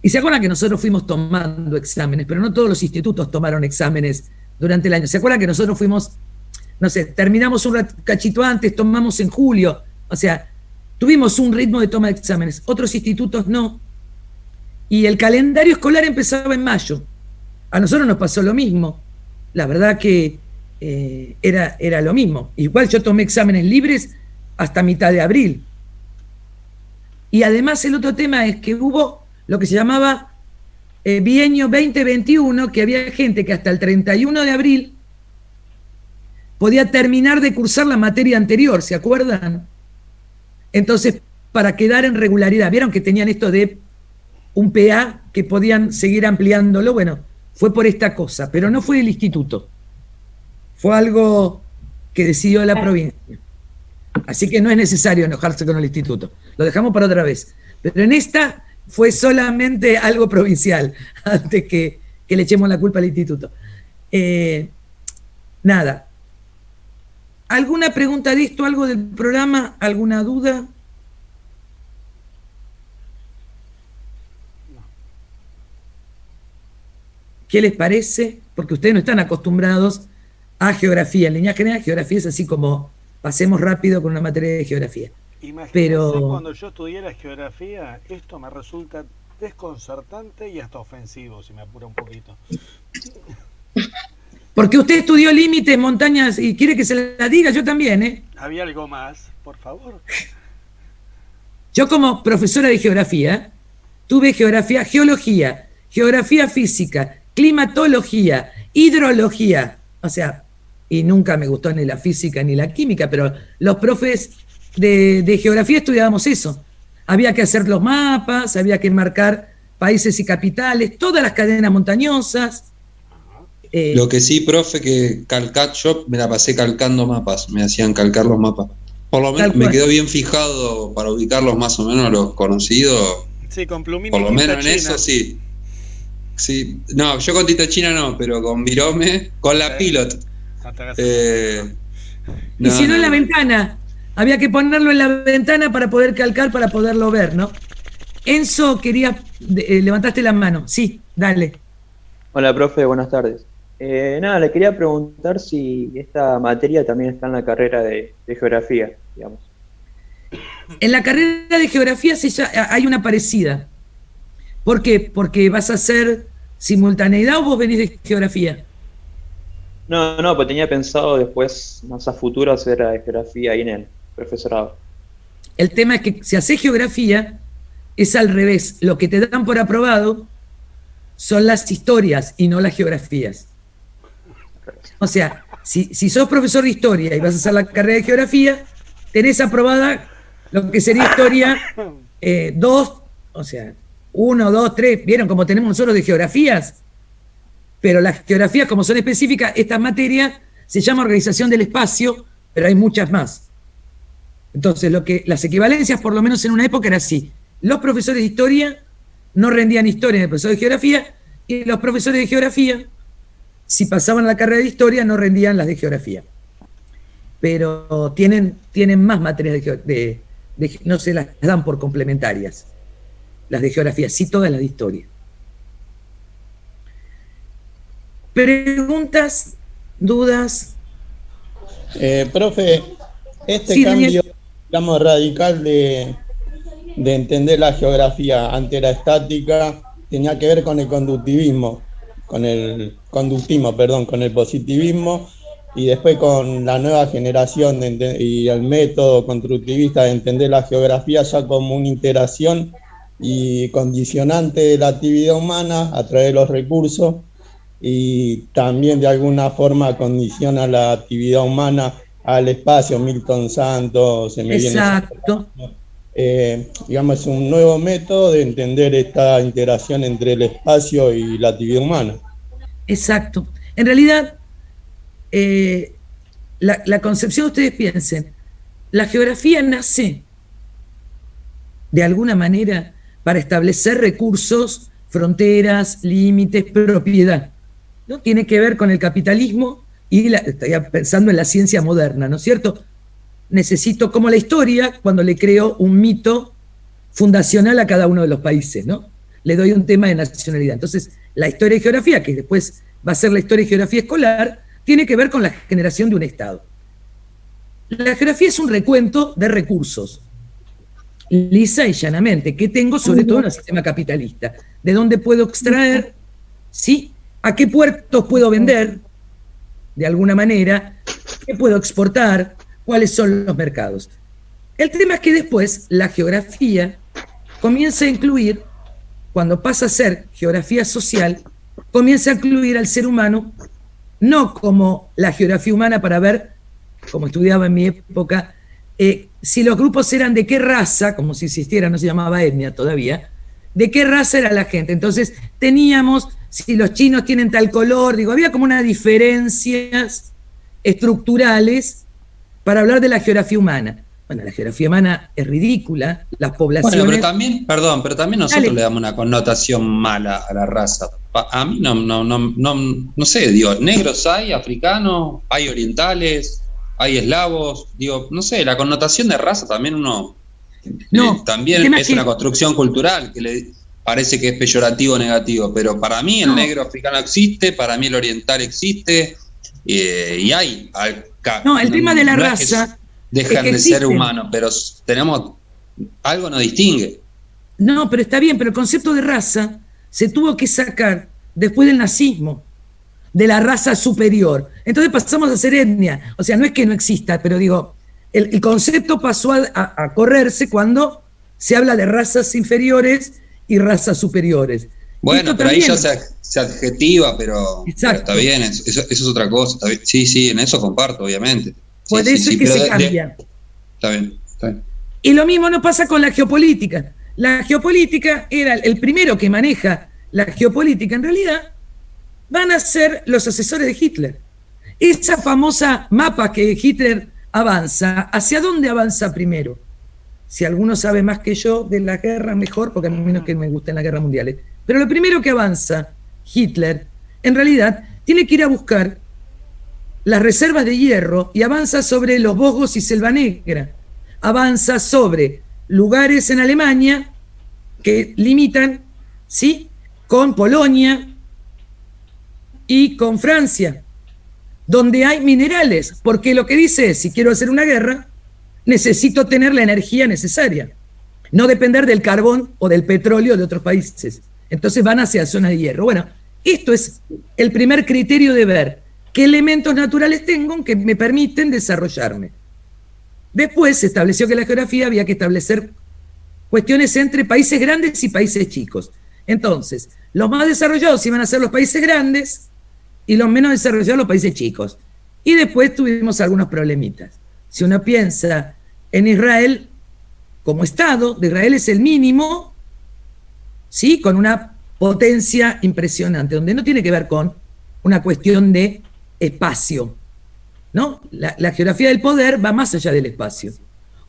Y se acuerdan que nosotros fuimos tomando exámenes, pero no todos los institutos tomaron exámenes durante el año. ¿Se acuerdan que nosotros fuimos, no sé, terminamos un cachito antes, tomamos en julio? O sea, tuvimos un ritmo de toma de exámenes, otros institutos no. Y el calendario escolar empezaba en mayo. A nosotros nos pasó lo mismo. La verdad que era lo mismo. Igual yo tomé exámenes libres hasta mitad de abril. Y además el otro tema es que hubo lo que se llamaba bienio 2021, que había gente que hasta el 31 de abril podía terminar de cursar la materia anterior, ¿se acuerdan? Entonces, para quedar en regularidad, vieron que tenían esto de un PA que podían seguir ampliándolo. Bueno, fue por esta cosa, pero no fue el instituto. Fue algo que decidió la provincia. Así que no es necesario enojarse con el instituto. Lo dejamos para otra vez. Pero en esta fue solamente algo provincial, antes que le echemos la culpa al instituto. Nada. ¿Alguna pregunta de esto, algo del programa? ¿Alguna duda? ¿Qué les parece? Porque ustedes no están acostumbrados a geografía. En línea general, geografía es así como pasemos rápido con una materia de geografía.
Imagínense, cuando yo estudié la geografía, esto me resulta desconcertante y hasta ofensivo, si me apura un poquito.
Porque usted estudió límites, montañas, y quiere que se la diga, yo también, ¿eh?
¿Había algo más, por favor?
Yo como profesora de geografía, tuve geología, geografía física, climatología, hidrología, o sea, y nunca me gustó ni la física ni la química, pero los profes de geografía estudiábamos eso. Había que hacer los mapas, había que marcar países y capitales, todas las cadenas montañosas.
Lo que sí, profe, que yo me la pasé calcando mapas, me hacían calcar los mapas. Por lo menos me quedó bien fijado para ubicarlos más o menos los conocidos.
Sí, con plumín.
Por lo menos en eso sí. Sí, no, yo con tinta china no, pero con Virome, con la Pilot.
Y si no en la ventana, había que ponerlo en la ventana para poder calcar, para poderlo ver, ¿no? Enzo, levantaste la mano. Sí, dale.
Hola, profe, buenas tardes. Nada, le quería preguntar si esta materia también está en la carrera de geografía, digamos.
En la carrera de geografía hay una parecida. ¿Por qué? Porque vas a hacer simultaneidad o vos venís de geografía.
No, pues tenía pensado después, más a futuro, hacer geografía ahí en el profesorado.
El tema es que si haces geografía, es al revés. Lo que te dan por aprobado son las historias y no las geografías. O sea, si sos profesor de historia y vas a hacer la carrera de geografía, tenés aprobada lo que sería historia 2, o sea, 1, 2, 3, ¿vieron cómo tenemos nosotros de geografías? Pero las geografías, como son específicas, esta materia se llama organización del espacio, pero hay muchas más. Entonces, las equivalencias, por lo menos en una época, era así. Los profesores de historia no rendían historia en el profesor de geografía, y los profesores de geografía, si pasaban la carrera de historia, no rendían las de geografía. Pero tienen más materias no se las dan por complementarias, las de geografía, sí todas las de historia. ¿Preguntas? ¿Dudas?
Profe,
Sí,
cambio, digamos, radical de entender la geografía ante la estática tenía que ver con el conductivismo. el conductismo, perdón, con el positivismo, y después con la nueva generación y el método constructivista de entender la geografía ya como una integración y condicionante de la actividad humana a través de los recursos, y también de alguna forma condiciona la actividad humana al espacio. Milton Santos, se me viene.
Exacto.
Digamos, es un nuevo método de entender esta integración entre el espacio y la actividad humana.
Exacto. En realidad, la concepción, ustedes piensen, la geografía nace de alguna manera para establecer recursos, fronteras, límites, propiedad, ¿no? Tiene que ver con el capitalismo y estoy pensando en la ciencia moderna, ¿no es cierto? Necesito, como la historia, cuando le creo un mito fundacional a cada uno de los países, ¿no? Le doy un tema de nacionalidad. Entonces, la historia y geografía, que después va a ser la historia y geografía escolar, tiene que ver con la generación de un Estado. La geografía es un recuento de recursos, lisa y llanamente, que tengo sobre todo en el sistema capitalista. ¿De dónde puedo extraer? ¿Sí? ¿A qué puertos puedo vender? De alguna manera. ¿Qué puedo exportar? ¿Cuáles son los mercados? El tema es que después la geografía comienza a incluir, cuando pasa a ser geografía social, comienza a incluir al ser humano, no como la geografía humana para ver, como estudiaba en mi época, si los grupos eran de qué raza, como si existiera, no se llamaba etnia todavía, de qué raza era la gente. Entonces teníamos, si los chinos tienen tal color, digo, había como unas diferencias estructurales para hablar de la geografía humana. Bueno, la geografía humana es ridícula, las poblaciones...
Bueno, pero también nosotros le damos una connotación mala a la raza. A mí no sé, digo, negros hay, africanos, hay orientales, hay eslavos, digo, no sé, la connotación de raza también también es una construcción cultural que le parece que es peyorativo o negativo, pero para mí el negro africano existe, para mí el oriental existe, y hay...
No, el tema de la raza...
Dejan de ser humanos, pero tenemos... Algo nos distingue.
No, pero está bien, pero el concepto de raza se tuvo que sacar después del nazismo, de la raza superior. Entonces pasamos a ser etnia. O sea, no es que no exista, pero digo, el concepto pasó a correrse cuando se habla de razas inferiores y razas superiores.
Bueno, pero también, ahí ya se adjetiva, pero está bien, eso es otra cosa. Sí, en eso comparto, obviamente.
Por eso es que se cambia.
Está bien.
Y lo mismo no pasa con la geopolítica. La geopolítica era el primero que maneja la geopolítica, en realidad, van a ser los asesores de Hitler. Esa famosa mapa que Hitler avanza, ¿hacia dónde avanza primero? Si alguno sabe más que yo de la guerra, mejor, porque a mí no es que me gusten las guerras mundiales. Pero lo primero que avanza Hitler, en realidad, tiene que ir a buscar las reservas de hierro y avanza sobre los Vosgos y Selva Negra. Avanza sobre lugares en Alemania que limitan, ¿sí?, con Polonia y con Francia, donde hay minerales, porque lo que dice es, si quiero hacer una guerra, necesito tener la energía necesaria, no depender del carbón o del petróleo de otros países. Entonces van hacia zonas de hierro. Bueno, esto es el primer criterio de ver qué elementos naturales tengo que me permiten desarrollarme. Después se estableció que en la geografía había que establecer cuestiones entre países grandes y países chicos. Entonces, los más desarrollados iban a ser los países grandes y los menos desarrollados los países chicos. Y después tuvimos algunos problemitas. Si uno piensa en Israel como Estado, de Israel es el mínimo, ¿sí?, con una potencia impresionante, donde no tiene que ver con una cuestión de espacio, ¿no? La geografía del poder va más allá del espacio.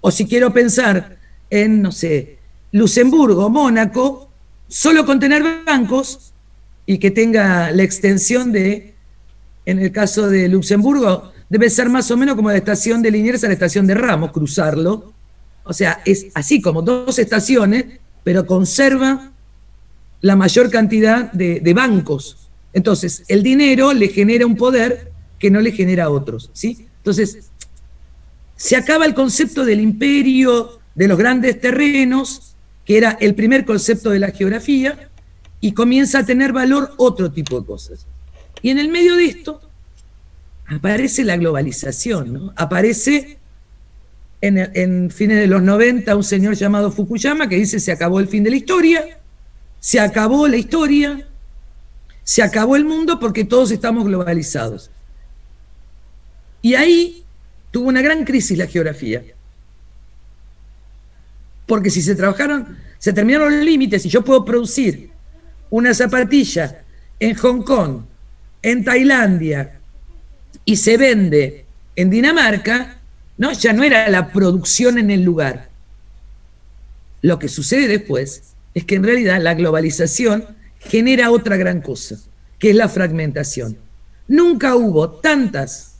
O si quiero pensar en, no sé, Luxemburgo, Mónaco, solo con tener bancos y que tenga la extensión de, en el caso de Luxemburgo, debe ser más o menos como la estación de Liniers a la estación de Ramos, cruzarlo. O sea, es así como dos estaciones, pero conserva la mayor cantidad de bancos. Entonces, el dinero le genera un poder que no le genera a otros, ¿sí? Entonces, se acaba el concepto del imperio, de los grandes terrenos, que era el primer concepto de la geografía, y comienza a tener valor otro tipo de cosas. Y en el medio de esto aparece la globalización, ¿no? Aparece en fines de los 90 un señor llamado Fukuyama que dice: se acabó el fin de la historia, se acabó la historia, se acabó el mundo porque todos estamos globalizados. Y ahí tuvo una gran crisis la geografía. Porque si se terminaron los límites y yo puedo producir una zapatilla en Hong Kong, en Tailandia, y se vende en Dinamarca, ¿no? Ya no era la producción en el lugar. Lo que sucede después es que en realidad la globalización genera otra gran cosa, que es la fragmentación. Nunca hubo tantas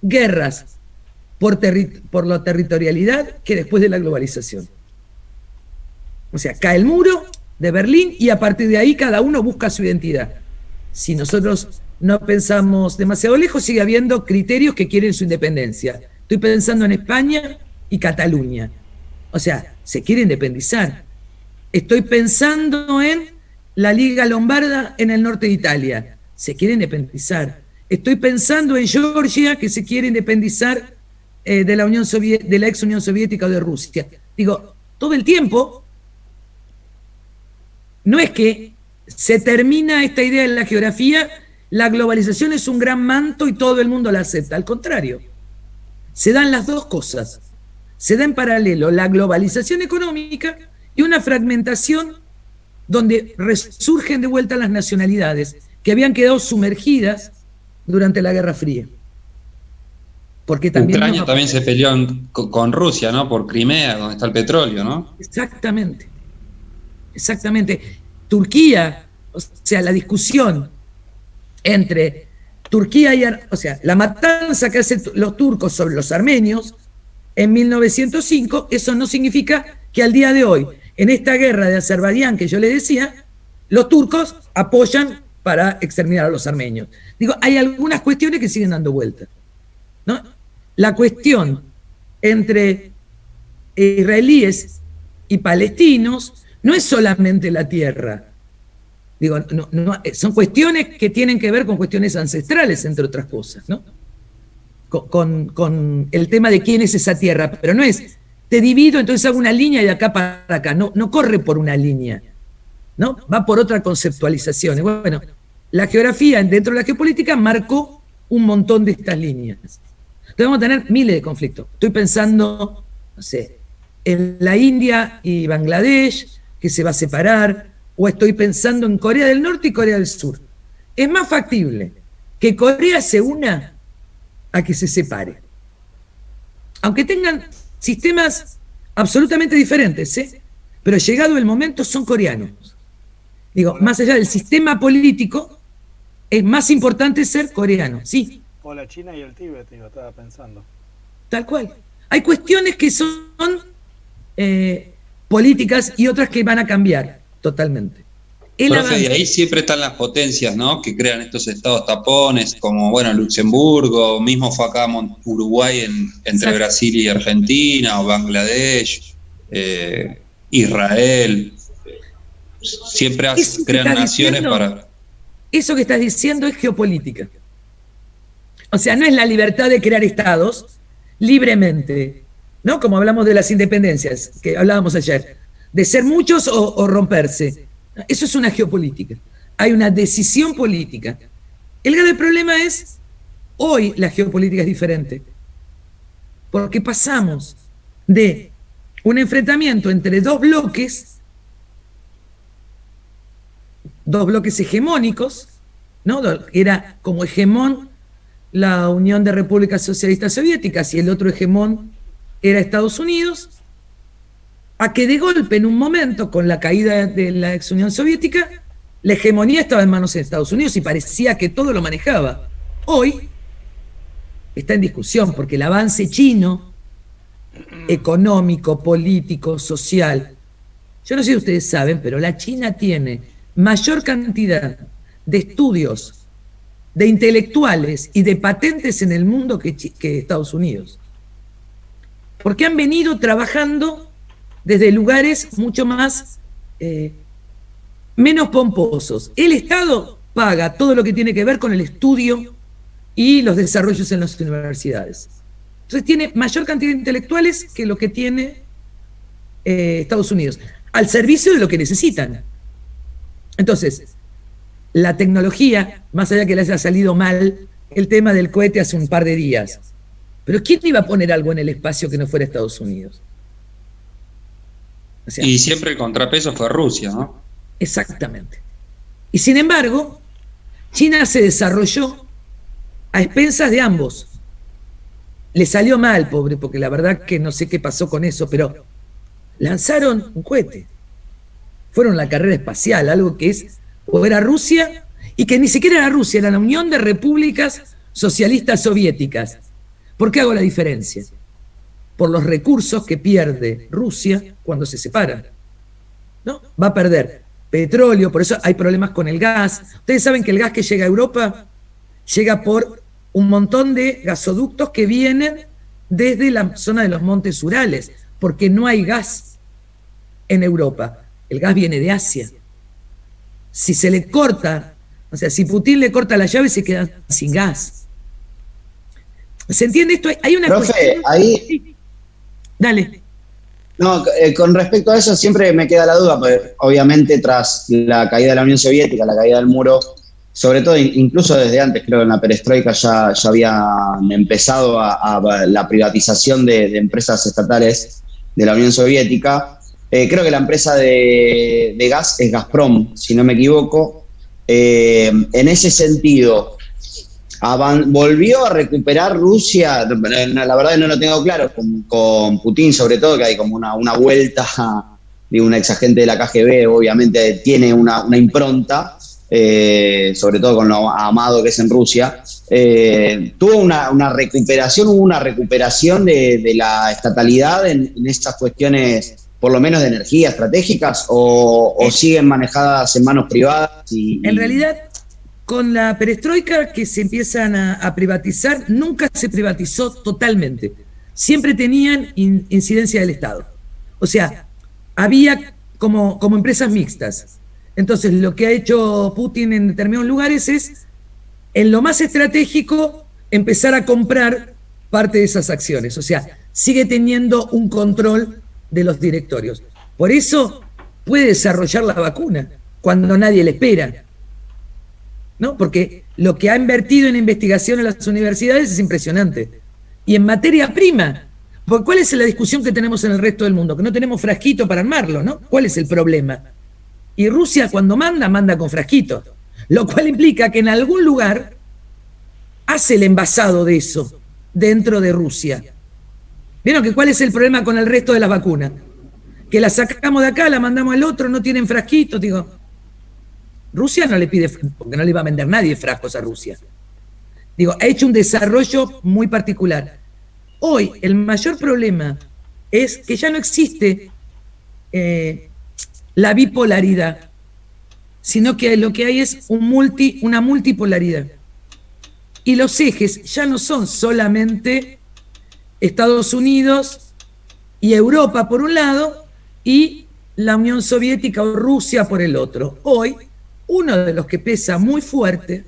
guerras por la territorialidad que después de la globalización. O sea, cae el muro de Berlín y a partir de ahí cada uno busca su identidad. Si nosotros no pensamos demasiado lejos, sigue habiendo criterios que quieren su independencia. Estoy pensando en España y Cataluña. O sea, se quiere independizar. Estoy pensando en la Liga Lombarda en el norte de Italia. Se quiere independizar. Estoy pensando en Georgia, que se quiere independizar de la ex Unión Soviética o de Rusia. Digo, todo el tiempo. No es que se termina esta idea en la geografía, la globalización es un gran manto y todo el mundo la acepta. Al contrario, se dan las dos cosas. Se da en paralelo la globalización económica y una fragmentación donde resurgen de vuelta las nacionalidades que habían quedado sumergidas durante la Guerra Fría. Porque también
Ucrania también se peleó con Rusia, ¿no? Por Crimea, donde está el petróleo, ¿no?
Exactamente. Exactamente. Turquía, o sea, la discusión entre Turquía y... O sea, la matanza que hacen los turcos sobre los armenios en 1905, eso no significa que al día de hoy, en esta guerra de Azerbaiyán que yo le decía, los turcos apoyan para exterminar a los armenios. Digo, hay algunas cuestiones que siguen dando vuelta, ¿no? La cuestión entre israelíes y palestinos no es solamente la tierra. Digo, son cuestiones que tienen que ver con cuestiones ancestrales, entre otras cosas, ¿no? Con el tema de quién es esa tierra, pero no es, te divido, entonces hago una línea de acá para acá, no corre por una línea, ¿no? Va por otra conceptualización. Bueno, la geografía dentro de la geopolítica marcó un montón de estas líneas. Entonces vamos a tener miles de conflictos. Estoy pensando, no sé, en la India y Bangladesh, que se va a separar, o estoy pensando en Corea del Norte y Corea del Sur. Es más factible que Corea se una a que se separe. Aunque tengan sistemas absolutamente diferentes, ¿eh? Pero llegado el momento son coreanos. Digo, más allá del sistema político, es más importante ser coreano, sí.
O la China y el Tíbet, digo, estaba pensando.
Tal cual. Hay cuestiones que son políticas y otras que van a cambiar totalmente.
Profe, y ahí siempre están las potencias, ¿no? Que crean estos estados tapones, como, bueno, Luxemburgo, mismo fue acá Uruguay entre
Exacto.
Brasil y Argentina, o Bangladesh, Israel. Siempre crean naciones para...
Eso que estás diciendo es geopolítica. O sea, no es la libertad de crear estados libremente, ¿no? Como hablamos de las independencias, que hablábamos ayer, de ser muchos o romperse. Eso es una geopolítica. Hay una decisión política. El grave problema es, hoy la geopolítica es diferente, porque pasamos de un enfrentamiento entre dos bloques hegemónicos, ¿no? Era como hegemón la Unión de Repúblicas Socialistas Soviéticas y el otro hegemón era Estados Unidos, a que de golpe en un momento, con la caída de la ex Unión Soviética, la hegemonía estaba en manos de Estados Unidos y parecía que todo lo manejaba. Hoy está en discusión porque el avance chino, económico, político, social, yo no sé si ustedes saben, pero la China tiene mayor cantidad de estudios, de intelectuales y de patentes en el mundo que Estados Unidos. Porque han venido trabajando desde lugares mucho más menos pomposos. El Estado paga todo lo que tiene que ver con el estudio y los desarrollos en las universidades. Entonces tiene mayor cantidad de intelectuales que lo que tiene Estados Unidos, al servicio de lo que necesitan. Entonces, la tecnología, más allá que le haya salido mal el tema del cohete hace un par de días, pero ¿quién iba a poner algo en el espacio que no fuera Estados Unidos? O sea,
y siempre el contrapeso fue Rusia, ¿no?
Exactamente. Y sin embargo, China se desarrolló a expensas de ambos. Le salió mal, pobre, porque la verdad que no sé qué pasó con eso, pero lanzaron un cohete. Fueron la carrera espacial, algo que es, o era Rusia, y que ni siquiera era Rusia, era la Unión de Repúblicas Socialistas Soviéticas. ¿Por qué hago la diferencia? Por los recursos que pierde Rusia cuando se separa, ¿no? Va a perder petróleo, por eso hay problemas con el gas. Ustedes saben que el gas que llega a Europa llega por un montón de gasoductos que vienen desde la zona de los montes Urales, porque no hay gas en Europa. El gas viene de Asia. Si se le corta, o sea, si Putin le corta la llave, se quedan sin gas. ¿Se entiende esto? Hay una
Profe,
cuestión...
ahí...
Dale.
No, con respecto a eso siempre me queda la duda, porque obviamente tras la caída de la Unión Soviética, la caída del muro, sobre todo incluso desde antes, creo que en la perestroika ya habían empezado a la privatización de empresas estatales de la Unión Soviética. Creo que la empresa de gas es Gazprom, si no me equivoco. En ese sentido, ¿volvió a recuperar Rusia? La verdad no lo tengo claro, con Putin sobre todo, que hay como una vuelta de un exagente de la KGB, obviamente tiene una impronta, sobre todo con lo amado que es en Rusia. ¿Tuvo una recuperación, hubo una recuperación de la estatalidad en estas cuestiones, por lo menos de energía estratégicas, o siguen manejadas en manos privadas?
En realidad, con la perestroika que se empiezan a privatizar, nunca se privatizó totalmente. Siempre tenían incidencia del Estado. O sea, había como empresas mixtas. Entonces, lo que ha hecho Putin en determinados lugares es, en lo más estratégico, empezar a comprar parte de esas acciones. O sea, sigue teniendo un control de los directorios. Por eso puede desarrollar la vacuna cuando nadie le espera, ¿no? Porque lo que ha invertido en investigación en las universidades es impresionante. Y en materia prima, porque ¿cuál es la discusión que tenemos en el resto del mundo? Que no tenemos frasquito para armarlo, ¿no? ¿Cuál es el problema? Y Rusia cuando manda con frasquito, lo cual implica que en algún lugar hace el envasado de eso dentro de Rusia. ¿Vieron que cuál es el problema con el resto de las vacunas? Que la sacamos de acá, la mandamos al otro, no tienen frasquitos, digo. Rusia no le pide, porque no le va a vender nadie frascos a Rusia. Digo, ha hecho un desarrollo muy particular. Hoy el mayor problema es que ya no existe la bipolaridad, sino que lo que hay es una multipolaridad. Y los ejes ya no son solamente Estados Unidos y Europa por un lado y la Unión Soviética o Rusia por el otro. Hoy, uno de los que pesa muy fuerte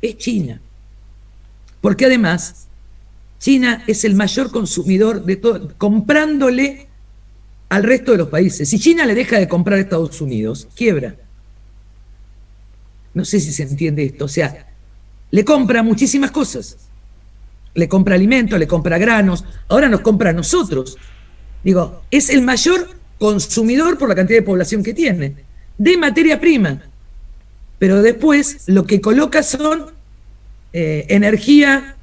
es China. Porque además, China es el mayor consumidor de todo, comprándole al resto de los países. Si China le deja de comprar a Estados Unidos, quiebra. No sé si se entiende esto. O sea, le compra muchísimas cosas. Le compra alimentos, le compra granos. Ahora nos compra a nosotros. Digo, es el mayor consumidor por la cantidad de población que tiene, de materia prima. Pero después lo que coloca son energía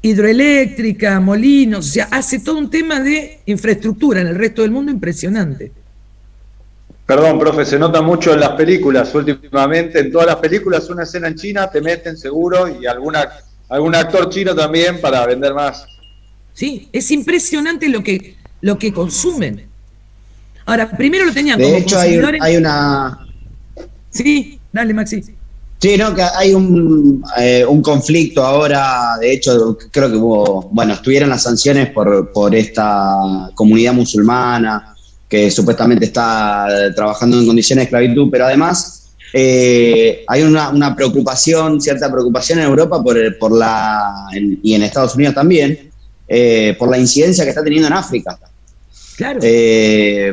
hidroeléctrica, molinos, o sea, hace todo un tema de infraestructura en el resto del mundo impresionante.
Perdón, profe, se nota mucho en las películas últimamente, en todas las películas una escena en China, te meten seguro, y algún actor chino también para vender más.
Sí, es impresionante lo que consumen. Ahora, primero lo tenían como consumidores.
Hay una...
Sí, dale, Maxi.
Sí, no, que hay un conflicto ahora, de hecho, creo que estuvieron las sanciones por esta comunidad musulmana, que supuestamente está trabajando en condiciones de esclavitud, pero además hay una preocupación, cierta preocupación en Europa y en Estados Unidos también, por la incidencia que está teniendo en África.
Claro.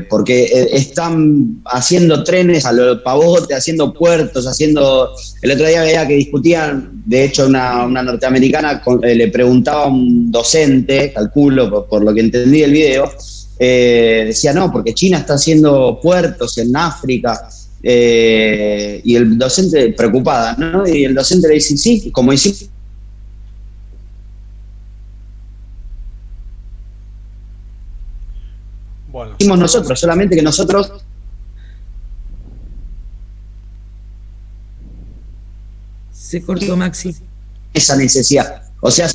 Porque están haciendo trenes a lo pavote, haciendo puertos, el otro día veía que discutían, de hecho una norteamericana le preguntaba a un docente, calculo por lo que entendí del video, decía no, porque China está haciendo puertos en África, y el docente preocupada, ¿no? Y el docente le dice sí, como hicimos nosotros, solamente que nosotros
se cortó Maxi.
Esa necesidad. O sea,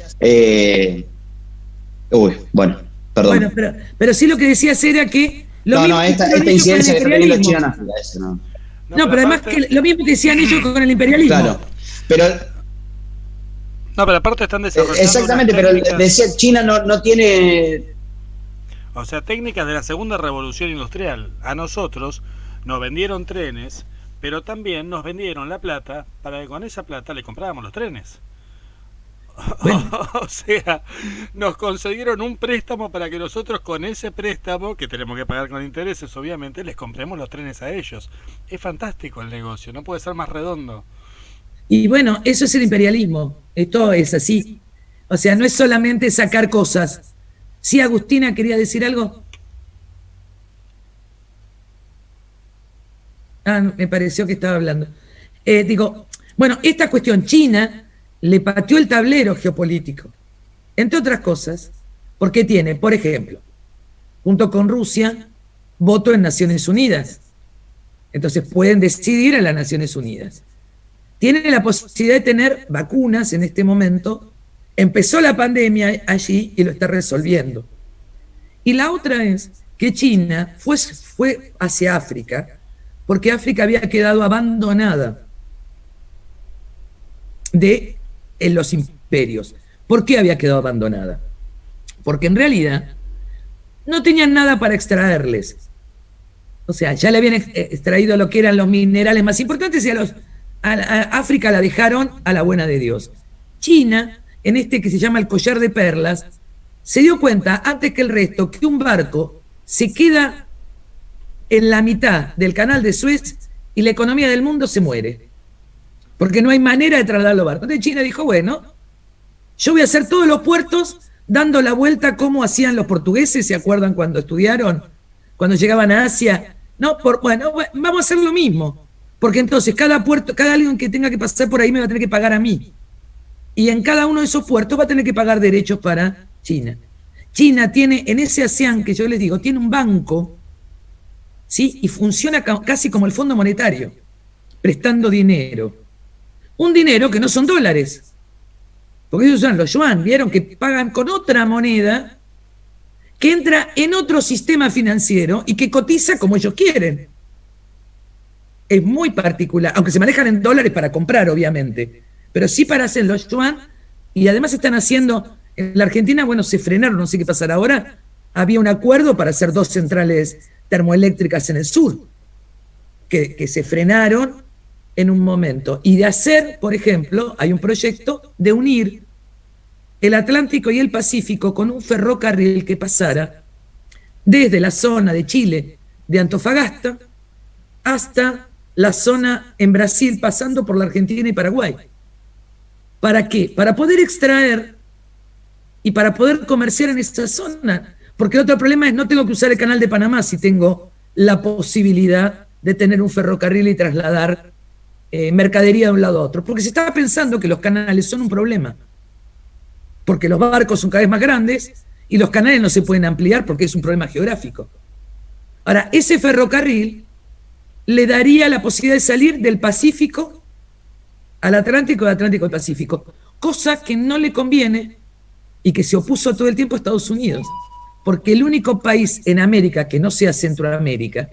bueno, perdón.
Bueno, pero sí lo que decías era que
esta incidencia que está teniendo China en África, eso no.
No, pero además que lo mismo que decían ellos con el imperialismo.
Claro, pero
no, pero aparte están desarrollando
exactamente, pero decía China no tiene.
O sea, técnicas de la segunda revolución industrial. A nosotros nos vendieron trenes, pero también nos vendieron la plata para que con esa plata le comprábamos los trenes. Bueno. O sea, nos concedieron un préstamo para que nosotros con ese préstamo, que tenemos que pagar con intereses obviamente, les compremos los trenes a ellos. Es fantástico el negocio, no puede ser más redondo.
Y bueno, eso es el imperialismo, esto es así. O sea, no es solamente sacar cosas. Sí, Agustina, ¿quería decir algo? Me pareció que estaba hablando. Bueno, esta cuestión, China le pateó el tablero geopolítico, entre otras cosas, porque tiene, por ejemplo, junto con Rusia, voto en Naciones Unidas. Entonces pueden decidir en las Naciones Unidas. Tiene la posibilidad de tener vacunas en este momento. Empezó la pandemia allí y lo está resolviendo. Y la otra es que China fue hacia África, porque África había quedado abandonada en los imperios. ¿Por qué había quedado abandonada? Porque en realidad no tenían nada para extraerles. O sea, ya le habían extraído lo que eran los minerales más importantes y a África la dejaron a la buena de Dios. China, en que se llama el collar de perlas, se dio cuenta antes que el resto que un barco se queda en la mitad del canal de Suez y la economía del mundo se muere, porque no hay manera de trasladar los barcos. Entonces China dijo, bueno, yo voy a hacer todos los puertos dando la vuelta como hacían los portugueses, ¿se acuerdan cuando estudiaron? Cuando llegaban a Asia. No, bueno, vamos a hacer lo mismo, porque entonces cada puerto, cada alguien que tenga que pasar por ahí me va a tener que pagar a mí. Y en cada uno de esos puertos va a tener que pagar derechos para China. China tiene, en ese ASEAN que yo les digo, tiene un banco, ¿sí? Y funciona casi como el Fondo Monetario, prestando dinero. Un dinero que no son dólares, porque ellos usan los yuan, vieron que pagan con otra moneda que entra en otro sistema financiero y que cotiza como ellos quieren. Es muy particular, aunque se manejan en dólares para comprar, obviamente, pero sí para hacer los yuan, y además están haciendo, en la Argentina, bueno, se frenaron, no sé qué pasará ahora, había un acuerdo para hacer 2 centrales termoeléctricas en el sur, que se frenaron en un momento, y de hacer, por ejemplo, hay un proyecto de unir el Atlántico y el Pacífico con un ferrocarril que pasara desde la zona de Chile, de Antofagasta, hasta la zona en Brasil, pasando por la Argentina y Paraguay. ¿Para qué? Para poder extraer y para poder comerciar en esta zona. Porque el otro problema es no tengo que usar el canal de Panamá si tengo la posibilidad de tener un ferrocarril y trasladar mercadería de un lado a otro. Porque se estaba pensando que los canales son un problema. Porque los barcos son cada vez más grandes y los canales no se pueden ampliar porque es un problema geográfico. Ahora, ese ferrocarril le daría la posibilidad de salir del Pacífico al Atlántico, del Atlántico al Pacífico, cosa que no le conviene y que se opuso todo el tiempo a Estados Unidos, porque el único país en América que no sea Centroamérica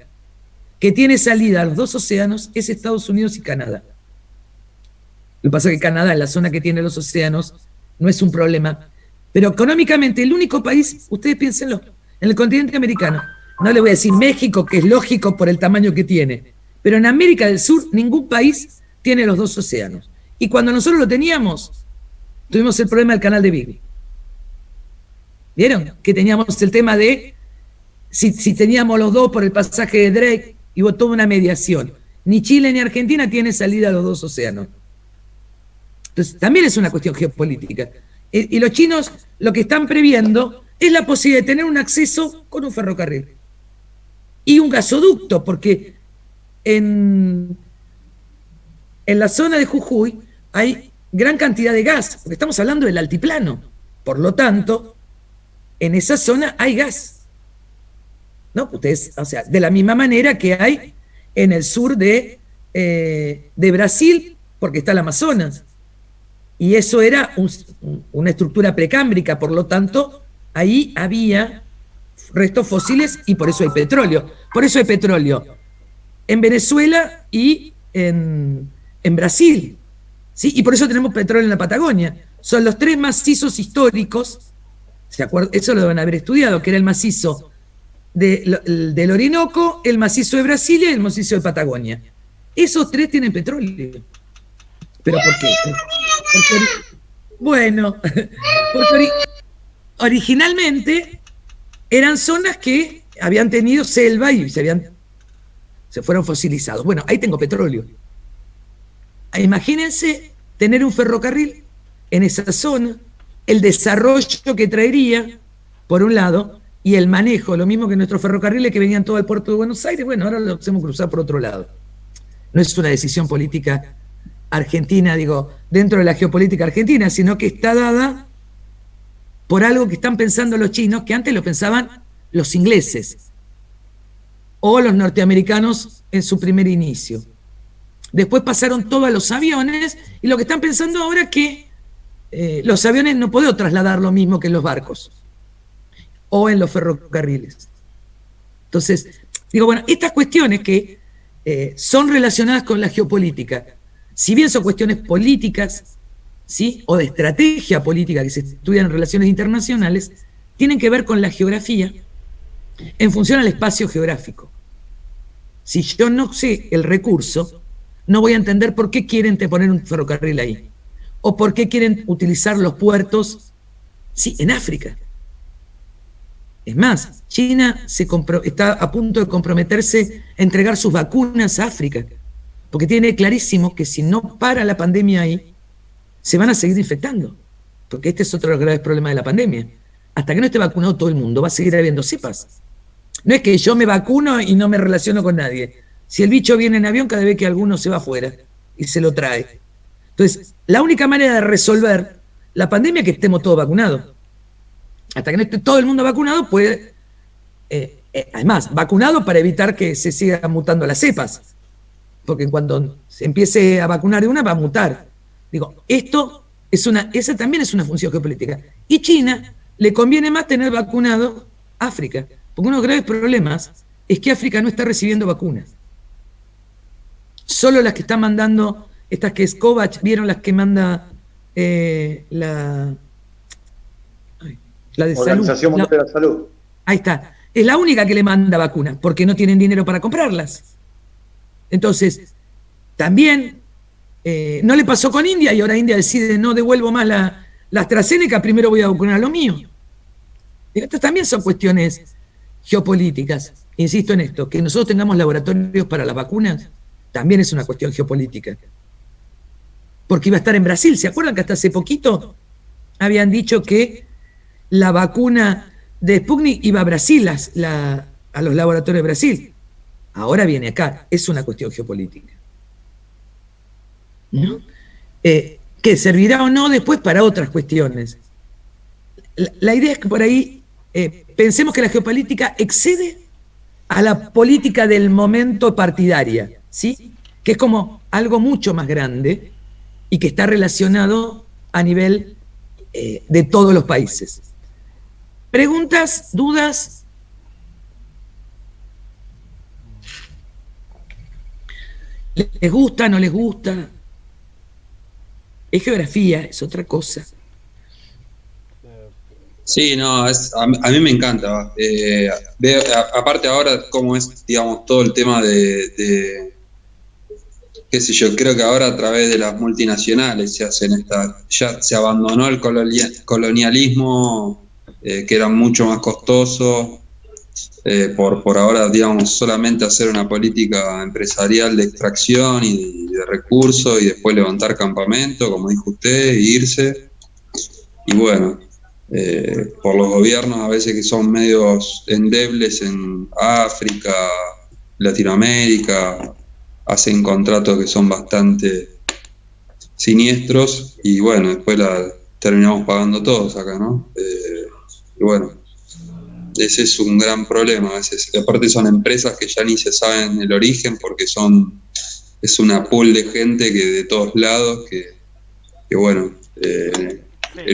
que tiene salida a los 2 océanos es Estados Unidos y Canadá. Lo que pasa es que Canadá, en la zona que tiene los océanos, no es un problema, pero económicamente el único país, ustedes piénsenlo, en el continente americano, no le voy a decir México, que es lógico por el tamaño que tiene, pero en América del Sur ningún país tiene los dos océanos. Y cuando nosotros lo teníamos, tuvimos el problema del canal de Beagle. ¿Vieron? Que teníamos el tema de si teníamos los dos por el pasaje de Drake, y hubo toda una mediación. Ni Chile ni Argentina tienen salida a los dos océanos. Entonces, también es una cuestión geopolítica. Y los chinos lo que están previendo es la posibilidad de tener un acceso con un ferrocarril. Y un gasoducto, porque en la zona de Jujuy hay gran cantidad de gas, porque estamos hablando del altiplano. Por lo tanto, en esa zona hay gas. ¿No? Ustedes, o sea, de la misma manera que hay en el sur de Brasil, porque está el Amazonas. Y eso era una estructura precámbrica, por lo tanto, ahí había restos fósiles y por eso hay petróleo. Por eso hay petróleo en Venezuela y en Brasil. ¿Sí? Y por eso tenemos petróleo en la Patagonia. Son los tres macizos históricos, ¿se acuerdan? Eso lo deben haber estudiado, que era el macizo del Orinoco, el macizo de Brasilia y el macizo de Patagonia. Esos tres tienen petróleo. ¿Pero por qué? Bueno, porque originalmente eran zonas que habían tenido selva y se fueron fosilizados. Bueno, ahí tengo petróleo. Imagínense tener un ferrocarril en esa zona, el desarrollo que traería, por un lado, y el manejo, lo mismo que nuestros ferrocarriles que venían todo al puerto de Buenos Aires, bueno, ahora lo hacemos cruzar por otro lado. No es una decisión política argentina, digo, dentro de la geopolítica argentina, sino que está dada por algo que están pensando los chinos, que antes lo pensaban los ingleses o los norteamericanos en su primer inicio. Después pasaron todo a los aviones, y lo que están pensando ahora es que los aviones no pueden trasladar lo mismo que en los barcos o en los ferrocarriles. Entonces, digo, bueno, estas cuestiones que son relacionadas con la geopolítica, si bien son cuestiones políticas, ¿sí?, o de estrategia política que se estudian en relaciones internacionales, tienen que ver con la geografía en función al espacio geográfico. Si yo no sé el recurso, no voy a entender por qué quieren poner un ferrocarril ahí, o por qué quieren utilizar los puertos, sí, en África. Es más, China está a punto de comprometerse a entregar sus vacunas a África, porque tiene clarísimo que si no para la pandemia ahí, se van a seguir infectando, porque este es otro de los graves problemas de la pandemia. Hasta que no esté vacunado todo el mundo, va a seguir habiendo cepas. No es que yo me vacuno y no me relaciono con nadie. Si el bicho viene en avión, cada vez que alguno se va afuera y se lo trae. Entonces, la única manera de resolver la pandemia es que estemos todos vacunados. Hasta que no esté todo el mundo vacunado, puede... además, vacunado para evitar que se sigan mutando las cepas. Porque cuando se empiece a vacunar de una, va a mutar. Digo, esa también es una función geopolítica. Y China le conviene más tener vacunado África, porque uno de los graves problemas es que África no está recibiendo vacunas. Solo las que está mandando, estas que es COVAX, ¿vieron las que manda la de
Organización Mundial de la Salud?
Ahí está. Es la única que le manda vacunas, porque no tienen dinero para comprarlas. Entonces, también no le pasó con India, y ahora India decide no devuelvo más la AstraZeneca, primero voy a vacunar a lo mío. Y estas también son cuestiones geopolíticas. Insisto en esto, que nosotros tengamos laboratorios para las vacunas también es una cuestión geopolítica. Porque iba a estar en Brasil. ¿Se acuerdan que hasta hace poquito habían dicho que la vacuna de Sputnik iba a Brasil, a los laboratorios de Brasil? Ahora viene acá. Es una cuestión geopolítica, ¿no? Que servirá o no después para otras cuestiones. La idea es que por ahí pensemos que la geopolítica excede a la política del momento partidaria, ¿sí? Que es como algo mucho más grande y que está relacionado a nivel de todos los países. ¿Preguntas? ¿Dudas? ¿Les gusta? ¿No les gusta? Es geografía, es otra cosa.
Sí, no, a mí me encanta. Veo, aparte ahora cómo es, digamos, todo el tema de qué sé yo, creo que ahora a través de las multinacionales se hacen ya se abandonó el colonialismo, que era mucho más costoso, por ahora, digamos, solamente hacer una política empresarial de extracción y de recursos y después levantar campamento, como dijo usted, e irse. Y bueno, por los gobiernos a veces que son medios endebles en África, Latinoamérica, hacen contratos que son bastante siniestros y bueno, después la terminamos pagando todos acá, ¿no? Y bueno, ese es un gran problema a veces. Aparte son empresas que ya ni se saben el origen porque es una pool de gente que de todos lados que bueno,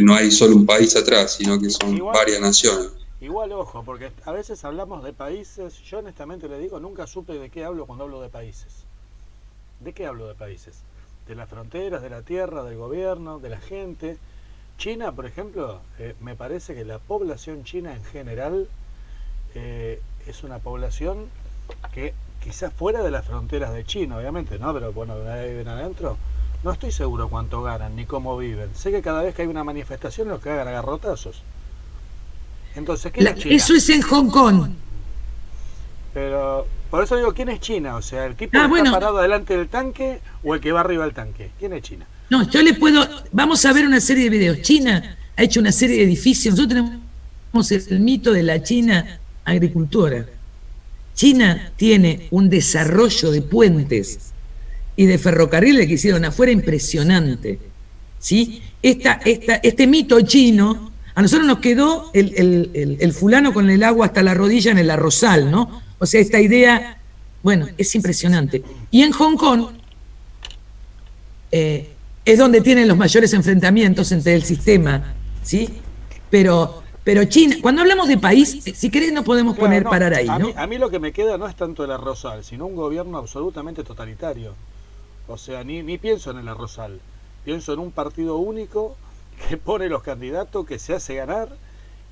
no hay solo un país atrás, sino que son varias naciones.
Igual, ojo, porque a veces hablamos de países, yo honestamente le digo, nunca supe de qué hablo cuando hablo de países. ¿De qué hablo de países? De las fronteras, de la tierra, del gobierno, de la gente. China, por ejemplo, me parece que la población china en general es una población que quizás fuera de las fronteras de China, obviamente, ¿no? Pero bueno, ahí viven adentro. No estoy seguro cuánto ganan ni cómo viven. Sé que cada vez que hay una manifestación los cagan a garrotazos. Entonces, ¿quién es China?
Eso es en Hong Kong.
Pero, por eso digo, ¿quién es China? O sea, ¿el tipo que está parado delante del tanque o el que va arriba del tanque? ¿Quién es China?
No, vamos a ver una serie de videos. China ha hecho una serie de edificios. Nosotros tenemos el mito de la China agricultora. China tiene un desarrollo de puentes y de ferrocarriles que hicieron afuera impresionante, ¿sí? Este mito chino, a nosotros nos quedó el fulano con el agua hasta la rodilla en el arrozal, ¿no? O sea, esta idea, bueno, es impresionante. Y en Hong Kong es donde tienen los mayores enfrentamientos entre el sistema, ¿sí? Pero China, cuando hablamos de país, si querés nos podemos parar ahí, ¿no?
A mí lo que me queda no es tanto el arrozal, sino un gobierno absolutamente totalitario. O sea, ni pienso en el arrozal, pienso en un partido único que pone los candidatos, que se hace ganar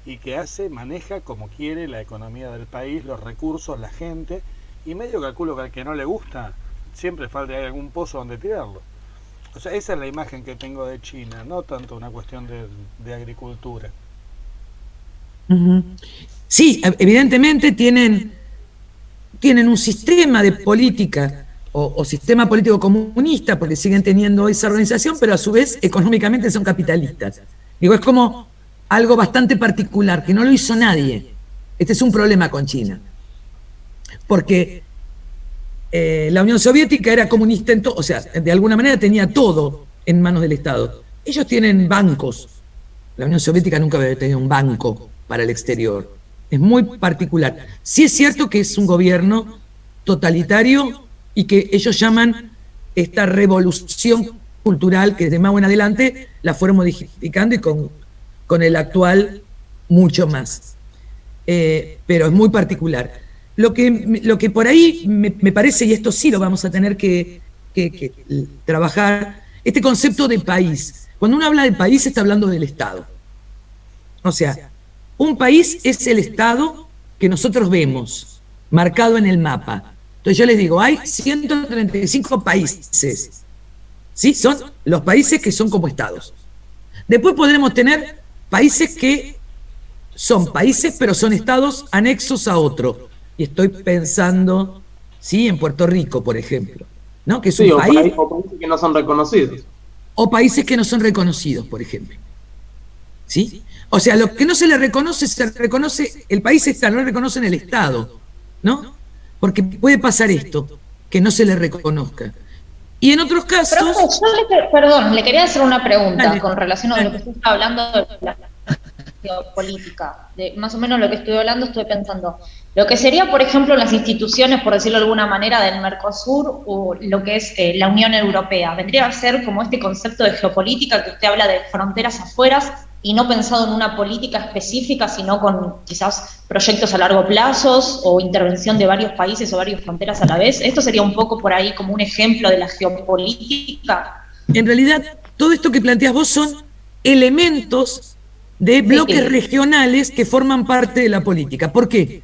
y que maneja como quiere la economía del país, los recursos, la gente, y medio calculo que al que no le gusta, siempre falta algún pozo donde tirarlo. O sea, esa es la imagen que tengo de China, no tanto una cuestión de agricultura.
Sí, evidentemente tienen un sistema de política o sistema político comunista, porque siguen teniendo esa organización, pero a su vez económicamente son capitalistas. Digo, es como algo bastante particular, que no lo hizo nadie. Este es un problema con China. Porque la Unión Soviética era comunista en todo, o sea, de alguna manera tenía todo en manos del Estado. Ellos tienen bancos. La Unión Soviética nunca había tenido un banco para el exterior. Es muy particular. Sí es cierto que es un gobierno totalitario y que ellos llaman esta revolución cultural, que desde más en adelante la fueron modificando y con el actual mucho más. Pero es muy particular. Lo que por ahí me parece, y esto sí lo vamos a tener que trabajar, este concepto de país. Cuando uno habla de país está hablando del Estado. O sea, un país es el Estado que nosotros vemos, marcado en el mapa. Entonces yo les digo, hay 135 países, ¿sí? Son los países que son como estados. Después podremos tener países que son países, pero son estados anexos a otro. Y estoy pensando, ¿sí? En Puerto Rico, por ejemplo, ¿no? Que es un país,
o países que no son reconocidos.
O países que no son reconocidos, por ejemplo. ¿Sí? O sea, lo que no se le reconoce, el país está, no le reconocen el Estado, ¿no? Porque puede pasar esto, que no se le reconozca. Y en otros casos...
Perdón, le quería hacer una pregunta con relación a lo que usted está hablando de la geopolítica. De más o menos lo que estoy hablando, estoy pensando. Lo que sería, por ejemplo, las instituciones, por decirlo de alguna manera, del Mercosur o lo que es la Unión Europea. Vendría a ser como este concepto de geopolítica que usted habla de fronteras afueras y no pensado en una política específica, sino con quizás proyectos a largo plazo o intervención de varios países o varias fronteras a la vez. ¿Esto sería un poco por ahí como un ejemplo de la geopolítica?
En realidad, todo esto que planteas vos son elementos de bloques regionales que forman parte de la política. ¿Por qué?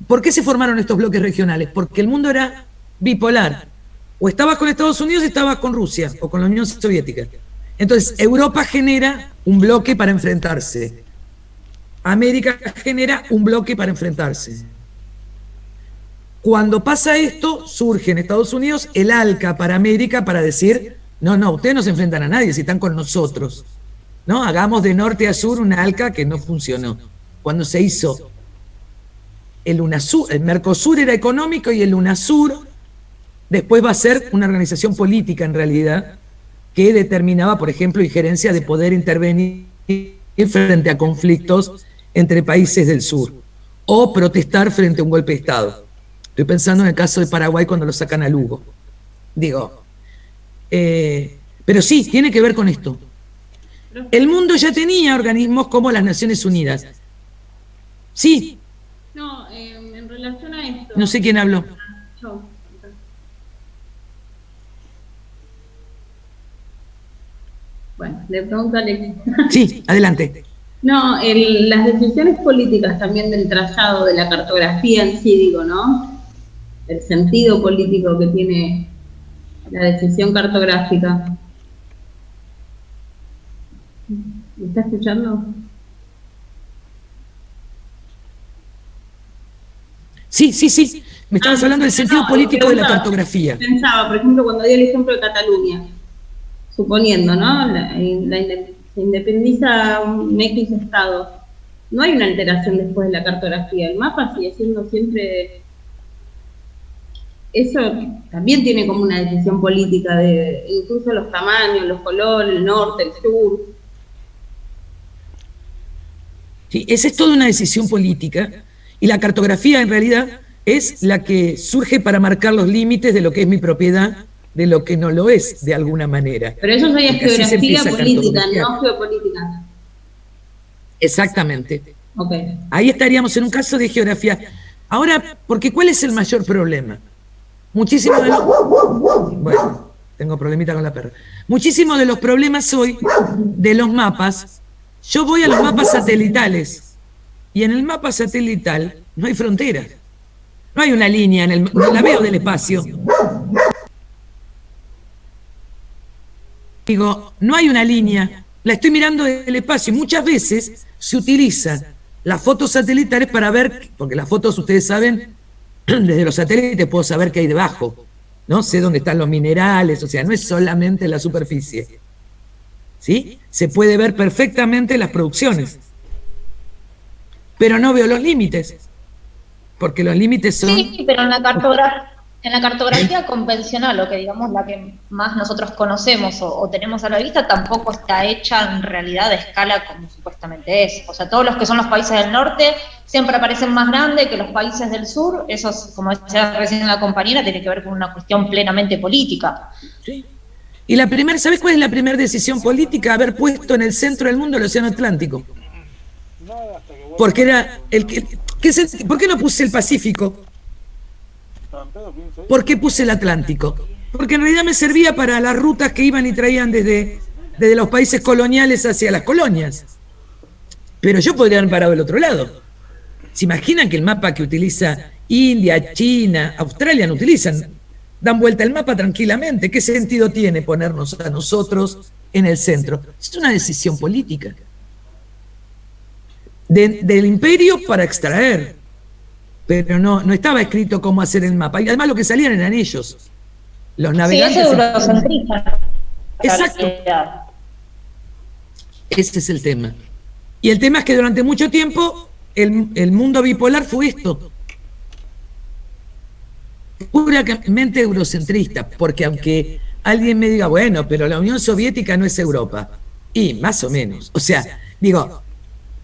¿Por qué se formaron estos bloques regionales? Porque el mundo era bipolar. O estabas con Estados Unidos o estabas con Rusia o con la Unión Soviética. Entonces, Europa genera un bloque para enfrentarse. América genera un bloque para enfrentarse. Cuando pasa esto, surge en Estados Unidos el ALCA para América para decir, no, ustedes no se enfrentan a nadie si están con nosotros. ¿No? Hagamos de norte a sur una ALCA que no funcionó. Cuando se hizo el UNASUR, el Mercosur era económico y el UNASUR después va a ser una organización política en realidad que determinaba, por ejemplo, injerencia de poder intervenir frente a conflictos entre países del sur o protestar frente a un golpe de Estado. Estoy pensando en el caso de Paraguay cuando lo sacan a Lugo. Digo, pero sí, tiene que ver con esto. El mundo ya tenía organismos como las Naciones Unidas. Sí.
No, en relación a esto.
No sé quién habló.
Yo. Bueno, le pregunto a Alex.
Sí, adelante.
No, las decisiones políticas también del trazado de la cartografía en sí, digo, ¿no? El sentido político que tiene la decisión cartográfica. ¿Me está escuchando?
Sí. Me estabas hablando del sentido político de la cartografía.
Pensaba, por ejemplo, cuando di el ejemplo de Cataluña, suponiendo, ¿no? Se independiza un X estado. No hay una alteración después de la cartografía. El mapa sigue siendo siempre... Eso también tiene como una decisión política de incluso los tamaños, los colores, el norte, el sur.
Sí, esa es toda una decisión política y la cartografía en realidad es la que surge para marcar los límites de lo que es mi propiedad, de lo que no lo es, de alguna manera.
Pero eso sería geografía política, no geopolítica.
Exactamente.
Okay.
Ahí estaríamos en un caso de geografía. Ahora, porque ¿cuál es el mayor problema? Muchísimo de los... Bueno, tengo problemita con la perra. Muchísimos de los problemas hoy de los mapas, yo voy a los mapas satelitales y en el mapa satelital no hay fronteras. No hay una línea, no la veo del espacio. Digo, no hay una línea, la estoy mirando del espacio y muchas veces se utilizan las fotos satelitales para ver, porque las fotos ustedes saben, desde los satélites puedo saber qué hay debajo, ¿no? Sé dónde están los minerales, o sea, no es solamente la superficie, ¿sí? Se puede ver perfectamente las producciones, pero no veo los límites, porque los límites son...
Sí, pero en la cartografía convencional, o que digamos la que más nosotros conocemos o tenemos a la vista, tampoco está hecha en realidad de escala como supuestamente es. O sea, todos los que son los países del norte siempre aparecen más grandes que los países del sur. Eso, como decía recién la compañera, tiene que ver con una cuestión plenamente política.
Sí. Y ¿sabes cuál es la primera decisión política? Haber puesto en el centro del mundo el Océano Atlántico. Porque era ¿por qué no puse el Pacífico? ¿Por qué puse el Atlántico? Porque en realidad me servía para las rutas que iban y traían desde los países coloniales hacia las colonias. Pero yo podría haber parado del otro lado. ¿Se imaginan que el mapa que utiliza India, China, Australia no utilizan? Dan vuelta el mapa tranquilamente. ¿Qué sentido tiene ponernos a nosotros en el centro? Es una decisión política. Del imperio para extraer. Pero no estaba escrito cómo hacer el mapa. Y además lo que salían eran ellos. Los navegantes.
Sí, es eurocentrista.
Exacto. Ese es el tema. Y el tema es que durante mucho tiempo el mundo bipolar fue esto. Puramente eurocentrista. Porque aunque alguien me diga, bueno, pero la Unión Soviética no es Europa. Y más o menos. O sea, digo,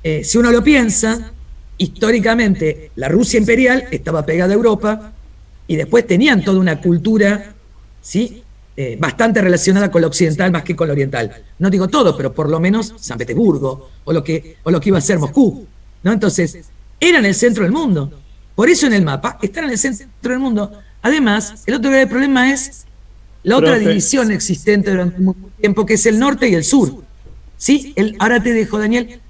si uno lo piensa... Históricamente, la Rusia imperial estaba pegada a Europa y después tenían toda una cultura, ¿sí? Bastante relacionada con lo occidental más que con lo oriental. No digo todo, pero por lo menos San Petersburgo o lo que iba a ser Moscú, ¿no? Entonces, eran el centro del mundo. Por eso en el mapa están en el centro del mundo. Además, el otro grave problema es la otra división existente durante mucho tiempo, que es el norte y el sur. ¿sí? Ahora te dejo, Daniel.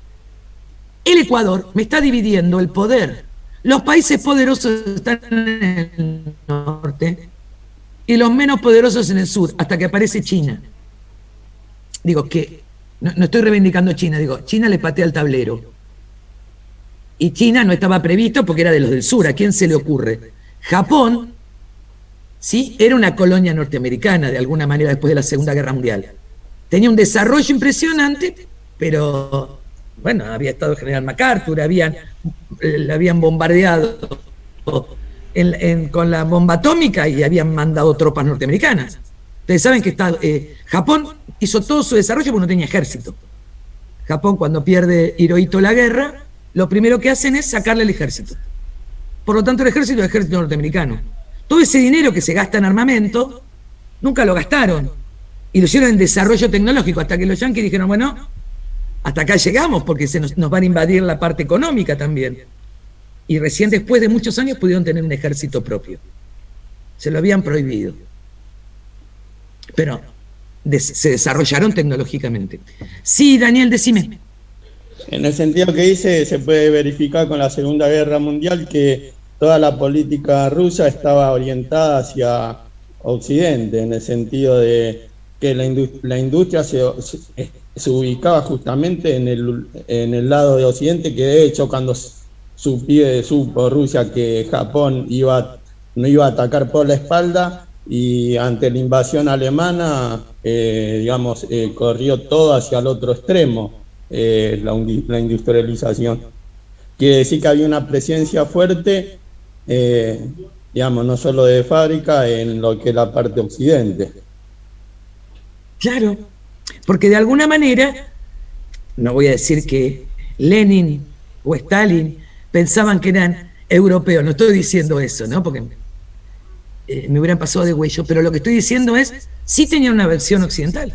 El Ecuador me está dividiendo el poder. Los países poderosos están en el norte y los menos poderosos en el sur, hasta que aparece China. Digo que, no estoy reivindicando China, digo, China le patea el tablero. Y China no estaba previsto porque era de los del sur. ¿A quién se le ocurre? Japón, ¿sí? Era una colonia norteamericana de alguna manera después de la Segunda Guerra Mundial. Tenía un desarrollo impresionante, pero bueno, había estado el general MacArthur, le habían bombardeado con la bomba atómica y habían mandado tropas norteamericanas. Ustedes saben que Japón hizo todo su desarrollo porque no tenía ejército. Japón, cuando pierde Hirohito la guerra, lo primero que hacen es sacarle el ejército. Por lo tanto, el ejército es el ejército norteamericano. Todo ese dinero que se gasta en armamento, nunca lo gastaron. Y lo hicieron en desarrollo tecnológico, hasta que los yanquis dijeron, bueno, hasta acá llegamos, porque nos van a invadir la parte económica también. Y recién después de muchos años pudieron tener un ejército propio. Se lo habían prohibido. Pero se desarrollaron tecnológicamente. Sí, Daniel, decime.
En el sentido que dice, se puede verificar con la Segunda Guerra Mundial que toda la política rusa estaba orientada hacia Occidente, en el sentido de que la industria se ubicaba justamente en el lado de Occidente, que de hecho cuando supo Rusia que Japón no iba a atacar por la espalda, y ante la invasión alemana, corrió todo hacia el otro extremo. La industrialización. Quiere decir que había una presencia fuerte, no solo de fábrica, en lo que es la parte occidente.
Claro, porque de alguna manera, no voy a decir que Lenin o Stalin pensaban que eran europeos, no estoy diciendo eso, ¿no? Porque me hubieran pasado de huello, pero lo que estoy diciendo es, sí tenían una versión occidental,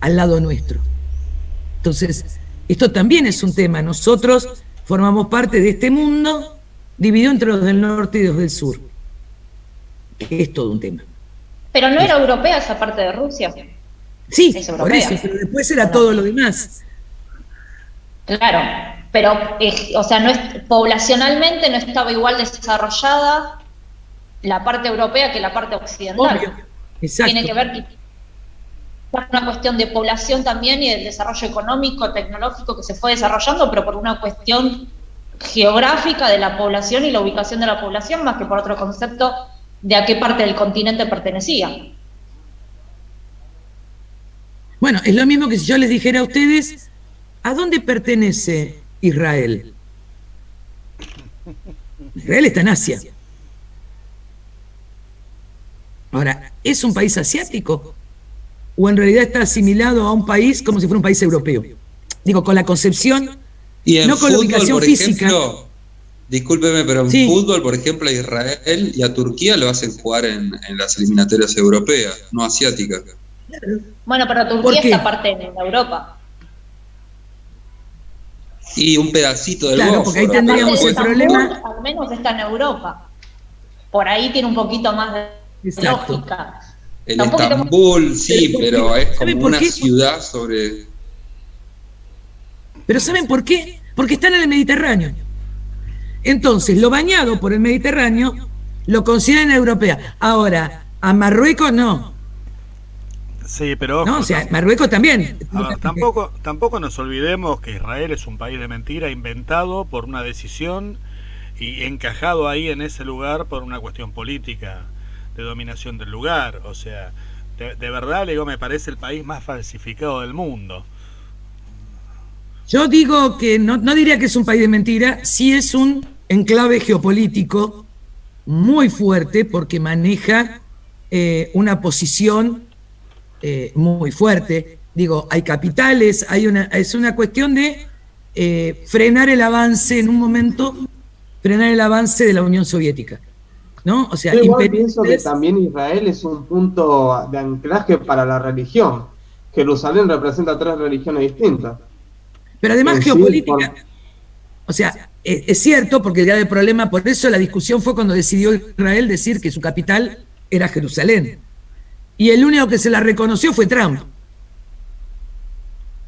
al lado nuestro. Entonces, esto también es un tema. Nosotros formamos parte de este mundo dividido entre los del norte y los del sur. Que es todo un tema.
Pero no era europea esa parte de Rusia.
Sí, por eso, pero después era todo lo demás.
Claro, pero, poblacionalmente no estaba igual desarrollada la parte europea que la parte occidental.
Obvio. Exacto.
Tiene que ver con una cuestión de población también y del desarrollo económico, tecnológico que se fue desarrollando, pero por una cuestión geográfica de la población y la ubicación de la población, más que por otro concepto de a qué parte del continente pertenecía.
Bueno, es lo mismo que si yo les dijera a ustedes, ¿a dónde pertenece Israel? Israel está en Asia. Ahora, ¿es un país asiático? ¿O en realidad está asimilado a un país como si fuera un país europeo? Digo, con la concepción,
y en
no con
fútbol,
la ubicación
por
física.
Ejemplo, discúlpeme, pero en fútbol, por ejemplo, a Israel y a Turquía lo hacen jugar en las eliminatorias europeas, no asiáticas.
Bueno, pero Turquía está parte en Europa.
Y un pedacito del
Claro, porque ahí tendríamos el problema.
Al menos está en Europa. Por ahí tiene un poquito más de lógica.
El Estambul, sí, pero es como una ciudad sobre...
Pero ¿saben por qué? Porque están en el Mediterráneo. Entonces, lo bañado por el Mediterráneo lo consideran europea. Ahora, a Marruecos no.
Sí, pero ojo,
no, o sea, Marruecos también.
Tampoco nos olvidemos que Israel es un país de mentira inventado por una decisión y encajado ahí en ese lugar por una cuestión política de dominación del lugar. O sea, de verdad, le digo, me parece el país más falsificado del mundo.
Yo digo que no diría que es un país de mentira, sí es un enclave geopolítico muy fuerte porque maneja una posición muy fuerte. Digo, hay capitales, es una cuestión de frenar el avance en un momento, frenar el avance de la Unión Soviética, ¿no? O sea,
yo igual pienso que también Israel es un punto de anclaje para la religión. Jerusalén representa 3 religiones distintas.
Pero además geopolítica, o sea, es cierto, porque el grave problema, por eso la discusión fue cuando decidió Israel decir que su capital era Jerusalén. Y el único que se la reconoció fue Trump.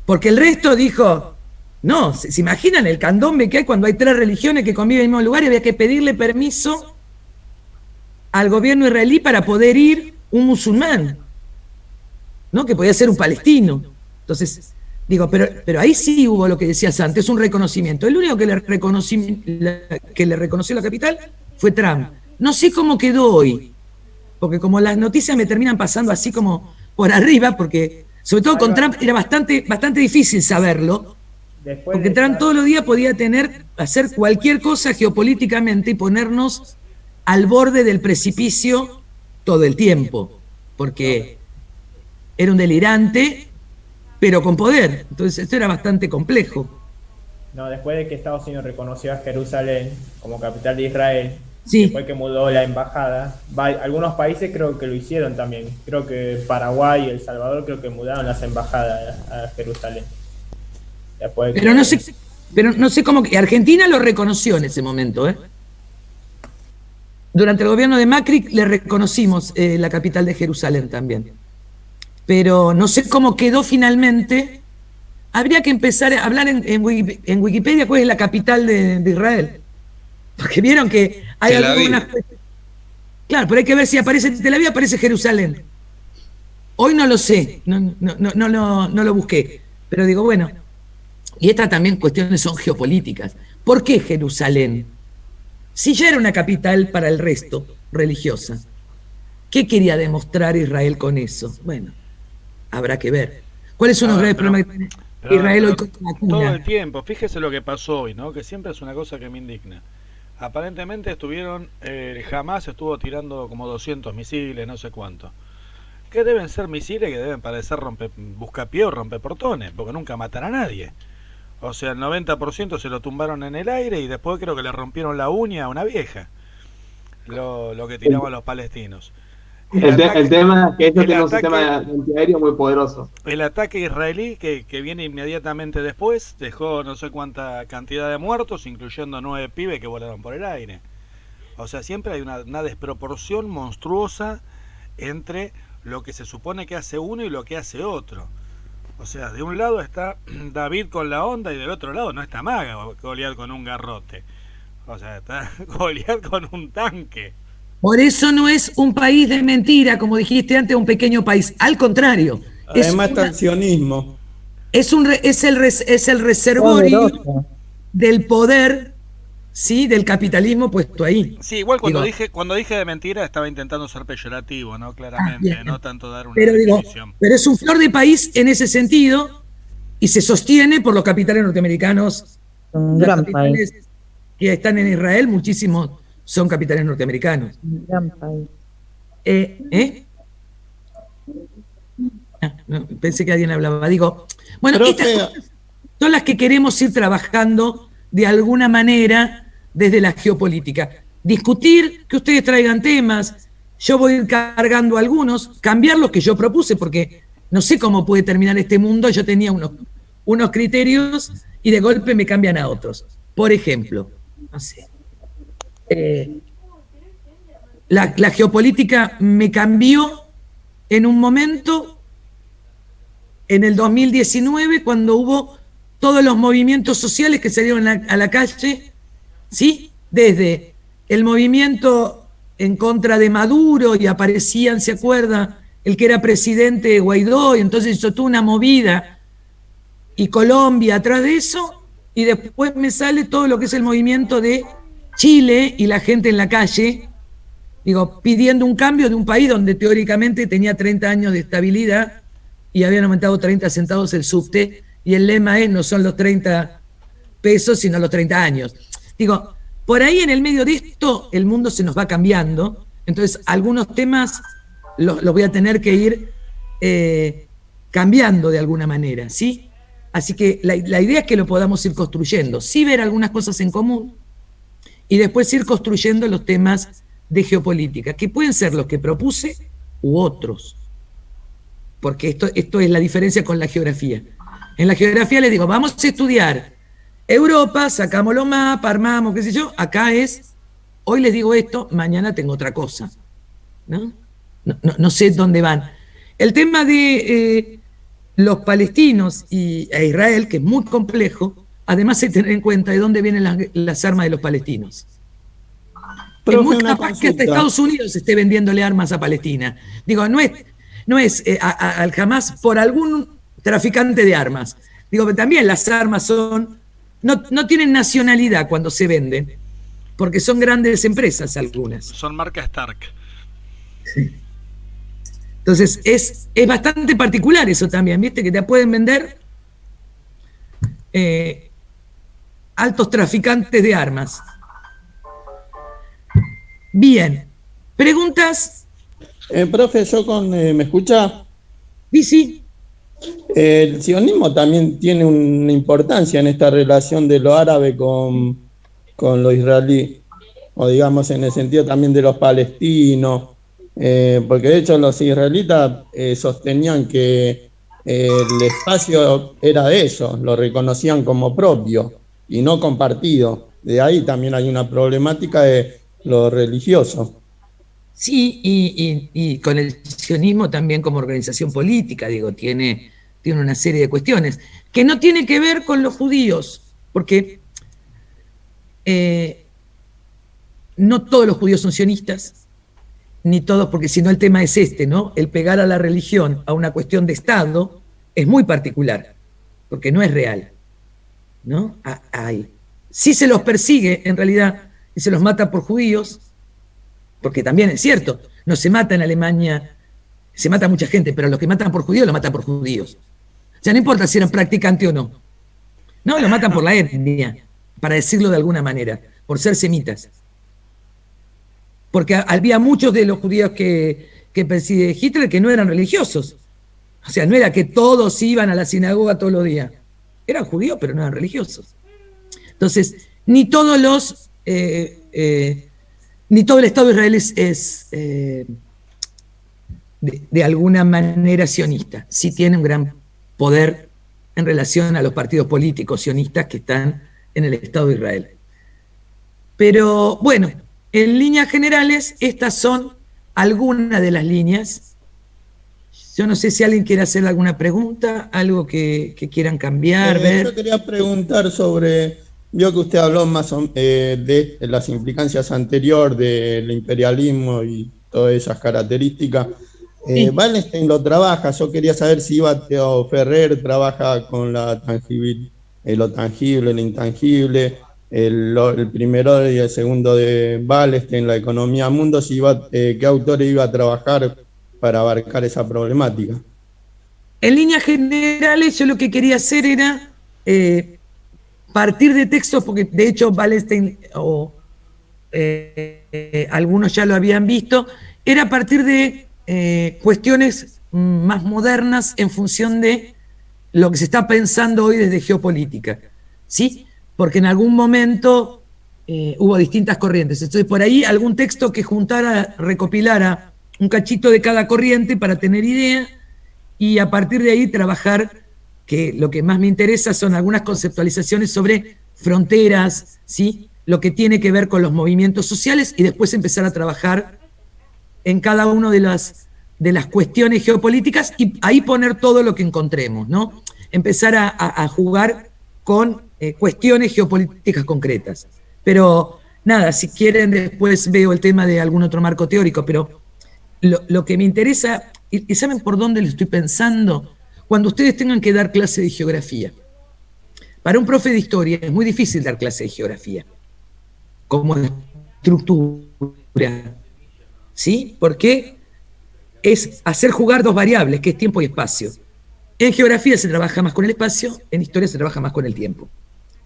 Porque el resto dijo, no, ¿se imaginan el candombe que hay cuando hay 3 religiones que conviven en el mismo lugar y había que pedirle permiso al gobierno israelí para poder ir un musulmán, ¿no? Que podía ser un palestino. Entonces, digo, pero ahí sí hubo lo que decías antes, un reconocimiento. El único que le reconoció la capital fue Trump. No sé cómo quedó hoy, porque como las noticias me terminan pasando así como por arriba, porque sobre todo con Trump era bastante difícil saberlo, porque Trump todos los días podía hacer cualquier cosa geopolíticamente y ponernos al borde del precipicio todo el tiempo, porque era un delirante, pero con poder. Entonces esto era bastante complejo.
No, después de que Estados Unidos reconoció a Jerusalén como capital de Israel,
sí,
después que mudó la embajada, algunos países creo que lo hicieron también. Creo que Paraguay y El Salvador creo que mudaron las embajadas a Jerusalén.
Pero no sé cómo que Argentina lo reconoció en ese momento, ¿eh? Durante el gobierno de Macri le reconocimos la capital de Jerusalén también. Pero no sé cómo quedó finalmente. Habría que empezar a hablar en Wikipedia cuál es la capital de Israel. Porque vieron que hay algunas... Claro, pero hay que ver si aparece Tel Aviv, aparece Jerusalén. Hoy no lo sé, no lo busqué. Pero digo, bueno, y estas también cuestiones son geopolíticas. ¿Por qué Jerusalén? Si ya era una capital para el resto religiosa, ¿qué quería demostrar Israel con eso? Bueno, habrá que ver. ¿Cuáles son los graves problemas que tiene Israel hoy con la cuna?
Todo el tiempo, fíjese lo que pasó hoy, ¿no? Que siempre es una cosa que me indigna. Aparentemente Hamas estuvo tirando como 200 misiles, no sé cuánto. Que deben ser misiles que deben parecer buscapié o rompeportones, porque nunca matan a nadie. O sea, el 90% se lo tumbaron en el aire y después creo que le rompieron la uña a una vieja. Lo que tiraban los palestinos.
El tema es que ellos tienen un sistema antiaéreo muy poderoso.
El ataque israelí que viene inmediatamente después dejó no sé cuánta cantidad de muertos, incluyendo 9 pibes que volaron por el aire. O sea, siempre hay una desproporción monstruosa entre lo que se supone que hace uno y lo que hace otro. O sea, de un lado está David con la onda y del otro lado no está Goliat con un garrote. O sea, está Goliat con un tanque.
Por eso no es un país de mentira, como dijiste antes, un pequeño país. Al contrario.
Además está el sionismo.
Es el reservorio del poder, ¿sí? Del capitalismo puesto ahí.
Sí, igual cuando dije de mentira estaba intentando ser peyorativo, ¿no? Claramente, no tanto dar una definición.
Pero es un flor de país en ese sentido y se sostiene por los capitales norteamericanos.
Un
los
gran
capitales
país.
que están en Israel, muchísimos son capitales norteamericanos.
Un gran país.
No, pensé que alguien hablaba. Digo, bueno, estas cosas son las que queremos ir trabajando de alguna manera desde la geopolítica. Discutir, que ustedes traigan temas, yo voy a ir cargando algunos, cambiar los que yo propuse, porque no sé cómo puede terminar este mundo. Yo tenía unos criterios y de golpe me cambian a otros. Por ejemplo, no sé. La geopolítica me cambió en un momento, en el 2019, cuando hubo todos los movimientos sociales que salieron a la calle, ¿sí? Desde el movimiento en contra de Maduro y aparecían, ¿se acuerda? El que era presidente Guaidó, y entonces hizo toda una movida, y Colombia atrás de eso, y después me sale todo lo que es el movimiento de Chile y la gente en la calle, digo, pidiendo un cambio de un país donde teóricamente tenía 30 años de estabilidad y habían aumentado 30 centavos el subte, y el lema es: no son los 30 pesos, sino los 30 años. Digo, por ahí en el medio de esto el mundo se nos va cambiando, entonces algunos temas los voy a tener que ir cambiando de alguna manera, ¿sí? Así que la idea es que lo podamos ir construyendo, sí ver algunas cosas en común, y después ir construyendo los temas de geopolítica, que pueden ser los que propuse u otros, porque esto es la diferencia con la geografía. En la geografía les digo, vamos a estudiar Europa, sacamos los mapas, armamos, qué sé yo. Acá es, hoy les digo esto, mañana tengo otra cosa, ¿no? No sé dónde van. El tema de los palestinos e Israel, que es muy complejo, además hay que tener en cuenta de dónde vienen las armas de los palestinos. Es muy capaz que hasta Estados Unidos esté vendiéndole armas a Palestina. Digo, no es al Hamas por algún traficante de armas. Digo, pero también las armas no tienen nacionalidad cuando se venden, porque son grandes empresas algunas.
Son marca Stark.
Sí. Entonces, es bastante particular eso también, ¿viste? Que te pueden vender altos traficantes de armas. Bien. ¿Preguntas?
Profe, ¿me escucha?
Sí.
El sionismo también tiene una importancia en esta relación de lo árabe con lo israelí, o digamos en el sentido también de los palestinos, porque de hecho los israelitas sostenían que el espacio era de ellos, lo reconocían como propio y no compartido. De ahí también hay una problemática de lo religioso.
Sí, y con el sionismo también como organización política, digo, tiene una serie de cuestiones que no tiene que ver con los judíos, porque no todos los judíos son sionistas, ni todos, porque si no el tema es ¿no? El pegar a la religión a una cuestión de Estado es muy particular, porque no es real, ¿no? Sí se los persigue en realidad y se los mata por judíos, porque también es cierto, no se mata en Alemania, se mata mucha gente, pero los que matan por judíos, lo matan por judíos. O sea, no importa si eran practicantes o no. No, lo matan por la etnia, para decirlo de alguna manera, por ser semitas. Porque había muchos de los judíos que persigue Hitler que no eran religiosos. O sea, no era que todos iban a la sinagoga todos los días. Eran judíos, pero no eran religiosos. Entonces, ni todo el Estado de Israel es de alguna manera sionista. Sí tiene un gran poder en relación a los partidos políticos sionistas que están en el Estado de Israel. Pero bueno, en líneas generales, estas son algunas de las líneas. Yo no sé si alguien quiere hacer alguna pregunta, algo que quieran cambiar, ver.
Yo quería preguntar sobre, vio que usted habló más de las implicancias anteriores del imperialismo y todas esas características.
Sí.
Wallenstein lo trabaja, yo quería saber si Teo Ferrer trabaja con lo tangible, lo intangible, el primero y el segundo de Wallenstein, la economía mundo, qué autores iba a trabajar para abarcar esa problemática.
En líneas generales, yo lo que quería hacer era partir de textos, porque de hecho Wallenstein o algunos ya lo habían visto, era partir de cuestiones más modernas en función de lo que se está pensando hoy desde geopolítica, ¿sí? Porque en algún momento hubo distintas corrientes. Entonces, por ahí algún texto que recopilara un cachito de cada corriente para tener idea y a partir de ahí trabajar, que lo que más me interesa son algunas conceptualizaciones sobre fronteras, ¿sí? Lo que tiene que ver con los movimientos sociales y después empezar a trabajar en cada una de las cuestiones geopolíticas y ahí poner todo lo que encontremos, ¿no? Empezar a jugar con cuestiones geopolíticas concretas. Pero nada, si quieren después veo el tema de algún otro marco teórico, pero lo que me interesa, ¿y saben por dónde lo estoy pensando? Cuando ustedes tengan que dar clase de geografía. Para un profe de historia es muy difícil dar clase de geografía como estructura, ¿sí? Porque es hacer jugar dos variables, que es tiempo y espacio. En geografía se trabaja más con el espacio, en historia se trabaja más con el tiempo.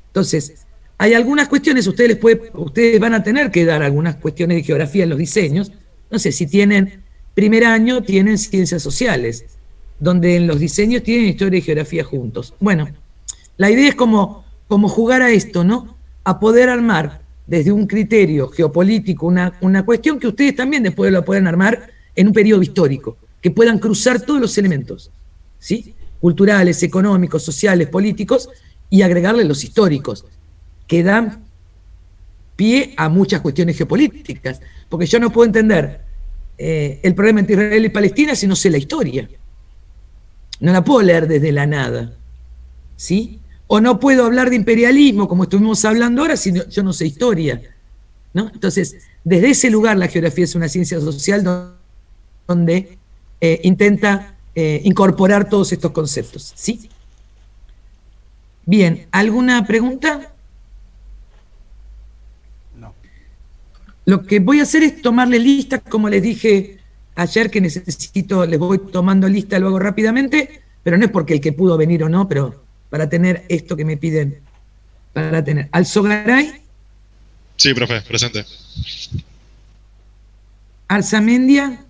Entonces, hay algunas cuestiones, ustedes van a tener que dar algunas cuestiones de geografía en los diseños. No sé, si tienen primer año, tienen ciencias sociales, donde en los diseños tienen historia y geografía juntos. Bueno, la idea es como jugar a esto, ¿no? A poder armar desde un criterio geopolítico una cuestión que ustedes también después lo pueden armar en un periodo histórico, que puedan cruzar todos los elementos, ¿sí? Culturales, económicos, sociales, políticos, y agregarle los históricos, que dan pie a muchas cuestiones geopolíticas, porque yo no puedo entender el problema entre Israel y Palestina si no sé la historia. No la puedo leer desde la nada, ¿sí? O no puedo hablar de imperialismo, como estuvimos hablando ahora, si yo no sé historia, ¿no? Entonces, desde ese lugar la geografía es una ciencia social donde intenta incorporar todos estos conceptos, ¿sí? Bien, ¿alguna pregunta?
No.
Lo que voy a hacer es tomarle listas, como les dije ayer, que necesito, les voy tomando lista, lo hago rápidamente, pero no es porque el que pudo venir o no, pero para tener esto que me piden, para tener. Alzogaray.
Sí, profe, presente.
Arzamendia.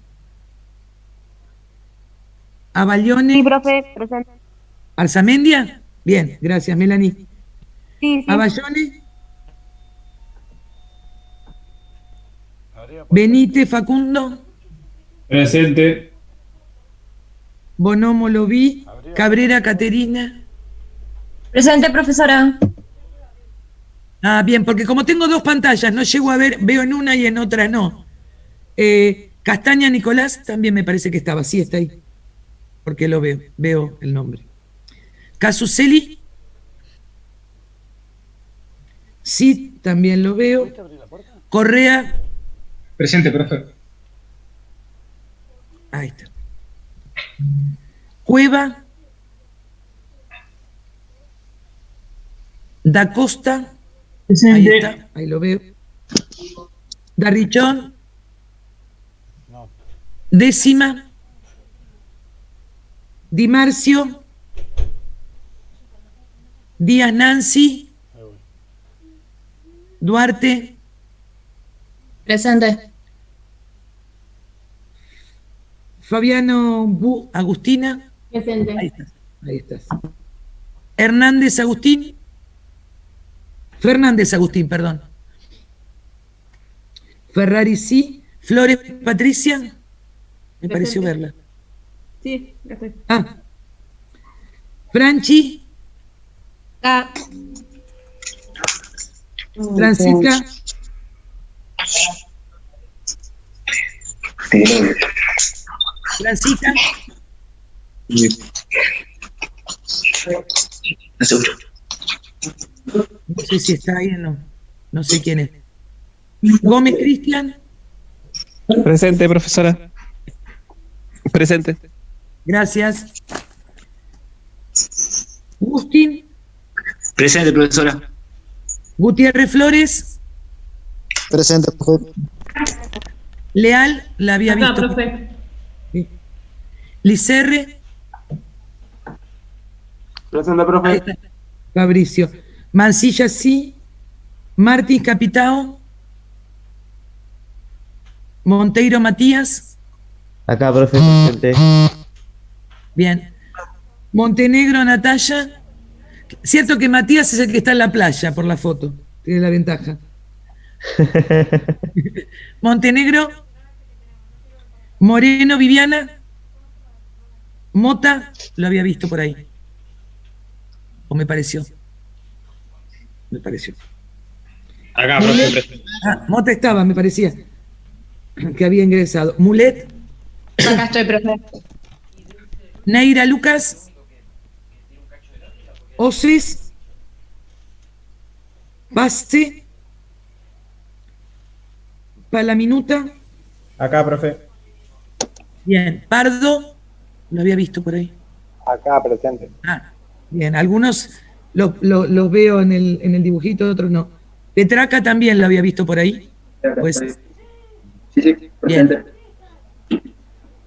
Aballone.
Sí, profe, presente.
Arzamendia. Bien, gracias, Melanie.
Sí, sí.
Aballone. Benítez Facundo.
Presente.
Bonomo lo vi. Cabrera Caterina.
Presente, profesora.
Ah, bien, porque como tengo dos pantallas, no llego a ver, veo en una y en otra no. Castaña Nicolás también me parece que estaba, sí está ahí, porque lo veo el nombre. Casuseli, sí, también lo veo. Correa.
Presente, profe.
Ahí está. Cueva. Da Costa. Ahí está, ahí lo veo. Darrichón. Décima. Di Marcio. Díaz Nancy. Duarte.
Presente.
Fabiano Agustina.
Presente.
Ahí estás. Hernández Agustín. Fernández Agustín, perdón. Ferrari sí. Flores Patricia. Me pareció verla.
Sí, ya estoy.
Ah. Franchi. Francisca. Francisca. No sé si está ahí o no. No sé quién es. Gómez Cristian.
Presente, profesora. Presente.
Gracias. Agustín.
Presente, profesora.
Gutiérrez Flores.
Presente, profe.
Leal, la había
Acá,
visto.
profe.
Licerre.
Presente, profe.
Ahí está. Fabricio. Mancilla sí. Martín Capitao. Monteiro Matías.
Acá, profe, presente.
Bien. Montenegro Natalia. Cierto que Matías es el que está en la playa por la foto. Tiene la ventaja. Montenegro. Moreno Viviana. Mota, lo había visto por ahí. O me pareció. Me pareció.
Acá, profe, presente.
Ah, Mota estaba, me parecía. Que había ingresado. Mulet.
Acá estoy, profe.
Neira Lucas. Osis. Baste. Palaminuta.
Acá, profe.
Bien. Pardo. Lo había visto por ahí.
Acá, presente.
Ah, bien. Algunos los veo en el dibujito, otros no. Petraca también lo había visto por ahí. Pues,
Sí,
bien.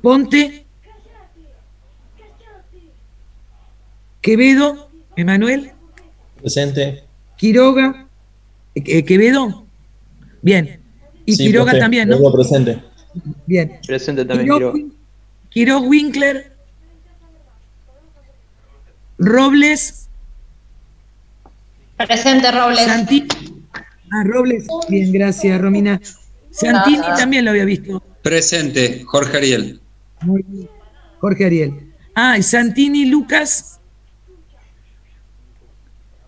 Ponte. Quevedo. Emanuel.
Presente.
Quiroga. Quevedo. Bien. Y
Sí,
Quiroga
profe,
también, ¿no?
vengo presente.
Bien.
Presente también, quiero.
Quiroga Winkler. Robles.
Presente, Robles.
Santini. Ah, Robles. Bien, gracias, Romina. Santini también lo había visto.
Presente, Jorge Ariel.
Muy bien. Jorge Ariel. Ah, y Santini Lucas.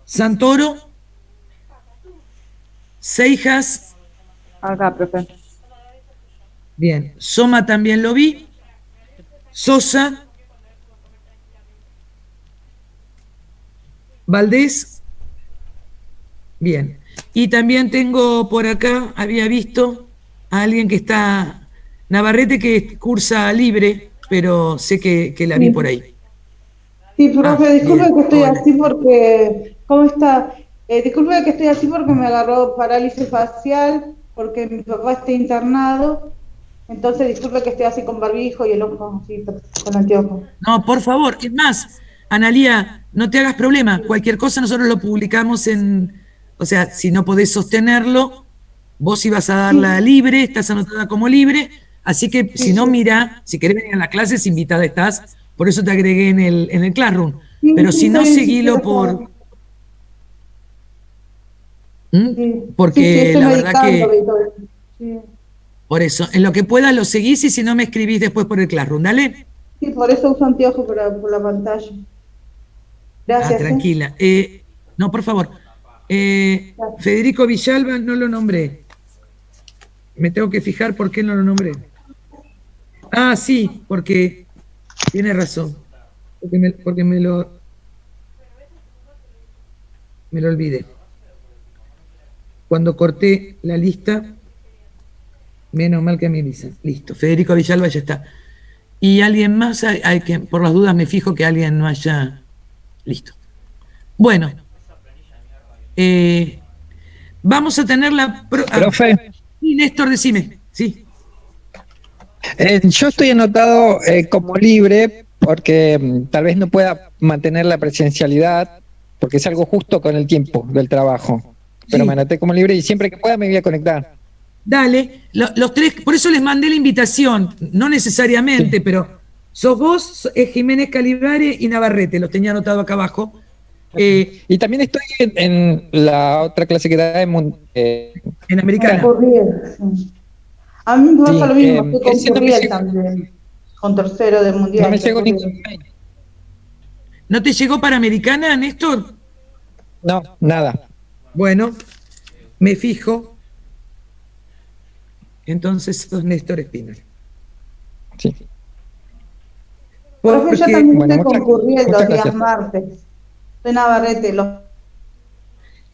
Santoro. Seijas.
Acá, profe.
Bien. Soma también lo vi. Sosa. Valdés. Bien. Y también tengo por acá, había visto a alguien que está, Navarrete, que cursa libre, pero sé que la vi por ahí.
Sí, profe, disculpe
bien.
que estoy así porque... ¿Cómo está? Disculpe que estoy así porque me agarró parálisis facial, porque mi papá está internado. Entonces, disculpe que esté así con barbijo y el ojo así, con anteojos.
No, por favor. Es más, Analía, no te hagas problema. Cualquier cosa nosotros lo publicamos en... O sea, si no podés sostenerlo, vos ibas a darla libre, estás anotada como libre, así que si no, mira, si querés venir a las clases, invitada estás, por eso te agregué en el Classroom. Pero si no, seguilo por... Porque la verdad que... Por eso, en lo que puedas lo seguís y si no me escribís después por el Classroom, ¿dale?
Sí, por eso uso anteojos por la pantalla. Gracias.
Tranquila. No, por favor. Federico Villalba no lo nombré. Me tengo que fijar por qué no lo nombré. Ah, sí, porque tiene razón. Porque me lo olvidé. Cuando corté la lista, menos mal que me dicen. Listo, Federico Villalba ya está. Y alguien más, hay que, por las dudas me fijo que alguien no haya... Listo. Bueno. Vamos a tener la...
Profe.
Sí, Néstor, decime. Sí.
Yo estoy anotado como libre porque tal vez no pueda mantener la presencialidad porque es algo justo con el tiempo del trabajo. Pero me anoté como libre y siempre que pueda me voy a conectar.
Dale, los tres, por eso les mandé la invitación, no necesariamente, pero sos vos, Jiménez Calibare y Navarrete, los tenía anotado acá abajo.
Y también estoy en la otra clase que da
en Americana.
A mí me pasa lo mismo, estoy con Curiel también, con tercero del Mundial.
No me llegó ningún mail.
¿No te llegó para Americana, Néstor?
No, nada.
Bueno, me fijo. Entonces sos Néstor Espinal.
Sí.
Profe, yo también estoy con Curiel los días martes. Soy Navarrete,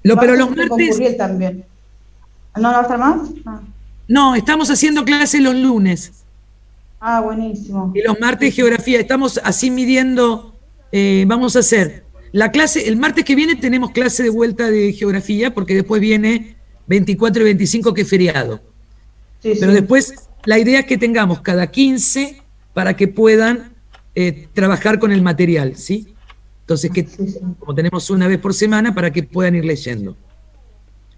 pero los martes...
Con Curiel también. ¿No va a estar más?
No, estamos haciendo clases los lunes.
Ah, buenísimo.
Y los martes geografía. Estamos así midiendo, vamos a hacer la clase, el martes que viene tenemos clase de vuelta de geografía, porque después viene 24 y 25 que es feriado. Sí, pero después la idea es que tengamos cada 15 para que puedan trabajar con el material, ¿sí? Entonces, como tenemos una vez por semana, para que puedan ir leyendo.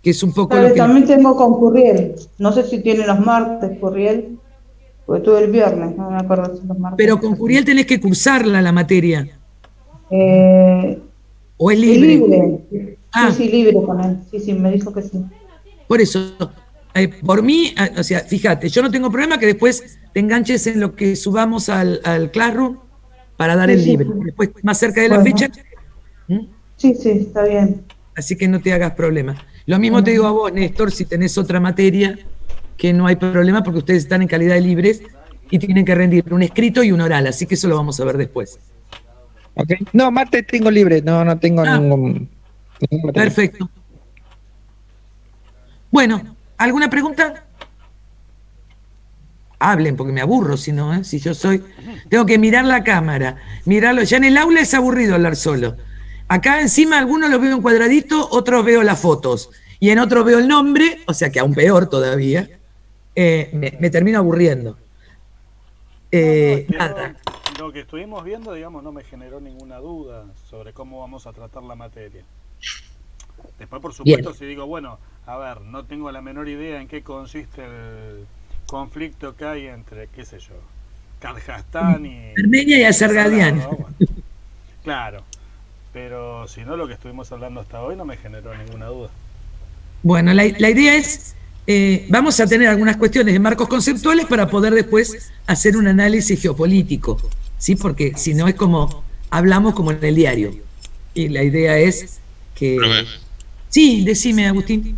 Que es un poco lo que...
También tengo con Curiel. No sé si tiene los martes Curiel, porque tuve el viernes, no me acuerdo si los martes.
Pero con Curiel tenés que cursarla la materia. ¿O es
libre?
Libre.
Sí, libre con él. Sí, me dijo que sí.
Por eso, por mí, o sea, fíjate, yo no tengo problema que después te enganches en lo que subamos al Classroom para dar el libre. Después, más cerca de la fecha.
Sí, está bien.
Así que no te hagas problema. Lo mismo te digo a vos, Néstor, si tenés otra materia, que no hay problema porque ustedes están en calidad de libres y tienen que rendir un escrito y un oral, así que eso lo vamos a ver después.
Okay. No, martes tengo libre, no tengo ningún
perfecto. Bueno, ¿alguna pregunta? Hablen, porque me aburro, si no, si yo soy... Tengo que mirar la cámara, mirarlo. Ya en el aula es aburrido hablar solo. Acá encima algunos los veo en cuadradito, otros veo las fotos. Y en otros veo el nombre, o sea que aún peor todavía. Me termino aburriendo. Nada.
Lo que estuvimos viendo, digamos, no me generó ninguna duda sobre cómo vamos a tratar la materia. Después, por supuesto, si digo, bueno, a ver, no tengo la menor idea en qué consiste el conflicto que hay entre, qué sé yo, Kazajstán y...
Armenia y Azerbaiyán.
¿No? Bueno, claro, pero si no, lo que estuvimos hablando hasta hoy no me generó ninguna duda.
Bueno, la idea es, vamos a tener algunas cuestiones de marcos conceptuales para poder después hacer un análisis geopolítico, ¿sí? Porque si no es como, hablamos como en el diario. Y la idea es que...
Profe.
Sí, decime, Agustín.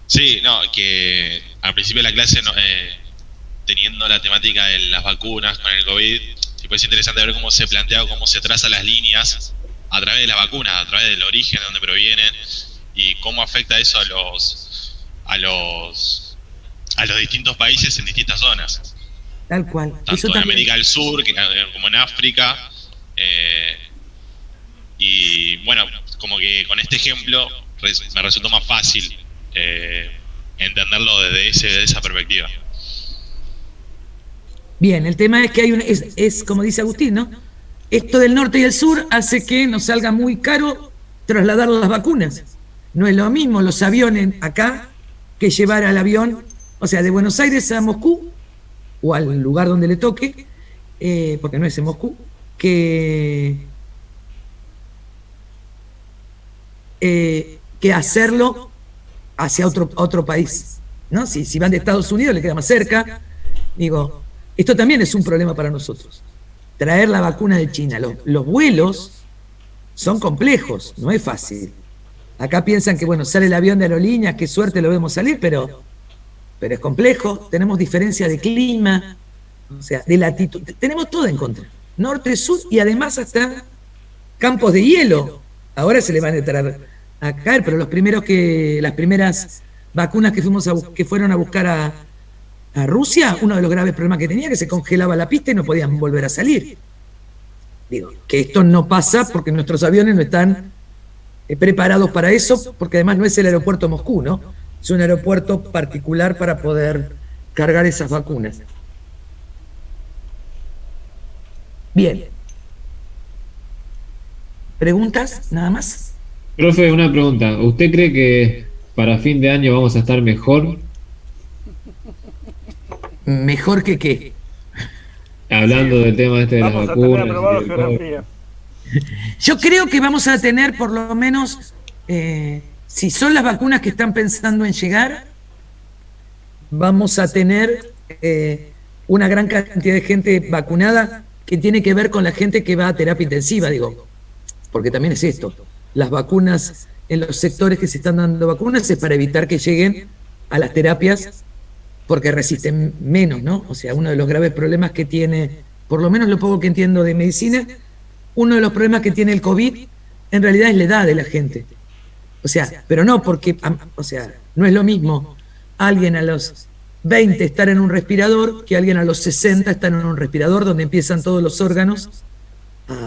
Sí, no, que al principio de la clase, teniendo la temática de las vacunas con el COVID, sí, pues es interesante ver cómo se plantea, cómo se trazan las líneas a través de las vacunas, a través del origen de donde provienen y cómo afecta eso a los distintos países en distintas zonas.
Tal cual.
Tanto
Eso
en
también.
América del Sur como en África. Y bueno, como que con este ejemplo me resultó más fácil entenderlo desde esa perspectiva.
Bien, el tema es que es como dice Agustín, ¿no? Esto del norte y el sur hace que nos salga muy caro trasladar las vacunas. No es lo mismo los aviones acá que llevar al avión, o sea, de Buenos Aires a Moscú, o al lugar donde le toque, porque no es en Moscú, que hacerlo hacia otro país, ¿no? Si van de Estados Unidos le queda más cerca. Digo, esto también es un problema para nosotros. Traer la vacuna de China. Los vuelos son complejos, no es fácil. Acá piensan que, bueno, sale el avión de aerolíneas, qué suerte lo vemos salir, pero es complejo. Tenemos diferencia de clima, o sea, de latitud. Tenemos todo en contra. Norte, sur y además hasta campos de hielo. Ahora se le van a entrar a caer, pero las primeras vacunas que fueron a buscar a Rusia, uno de los graves problemas que tenía, que se congelaba la pista y no podían volver a salir. Digo, que esto no pasa porque nuestros aviones no están preparados para eso, porque además no es el aeropuerto Moscú, ¿no? Es un aeropuerto particular para poder cargar esas vacunas. Bien. ¿Preguntas? ¿Nada más?
Profe, una pregunta. ¿Usted cree que para fin de año vamos a estar mejor?
¿Mejor que qué?
Hablando del tema este de las vacunas.
Yo creo que vamos a tener por lo menos, si son las vacunas que están pensando en llegar, vamos a tener una gran cantidad de gente vacunada que tiene que ver con la gente que va a terapia intensiva, digo, porque también es esto. Las vacunas en los sectores que se están dando vacunas es para evitar que lleguen a las terapias porque resisten menos, ¿no? O sea, uno de los graves problemas que tiene, por lo menos lo poco que entiendo de medicina, uno de los problemas que tiene el COVID en realidad es la edad de la gente. O sea, pero no porque, o sea, no es lo mismo alguien a los 20 estar en un respirador que alguien a los 60 estar en un respirador donde empiezan todos los órganos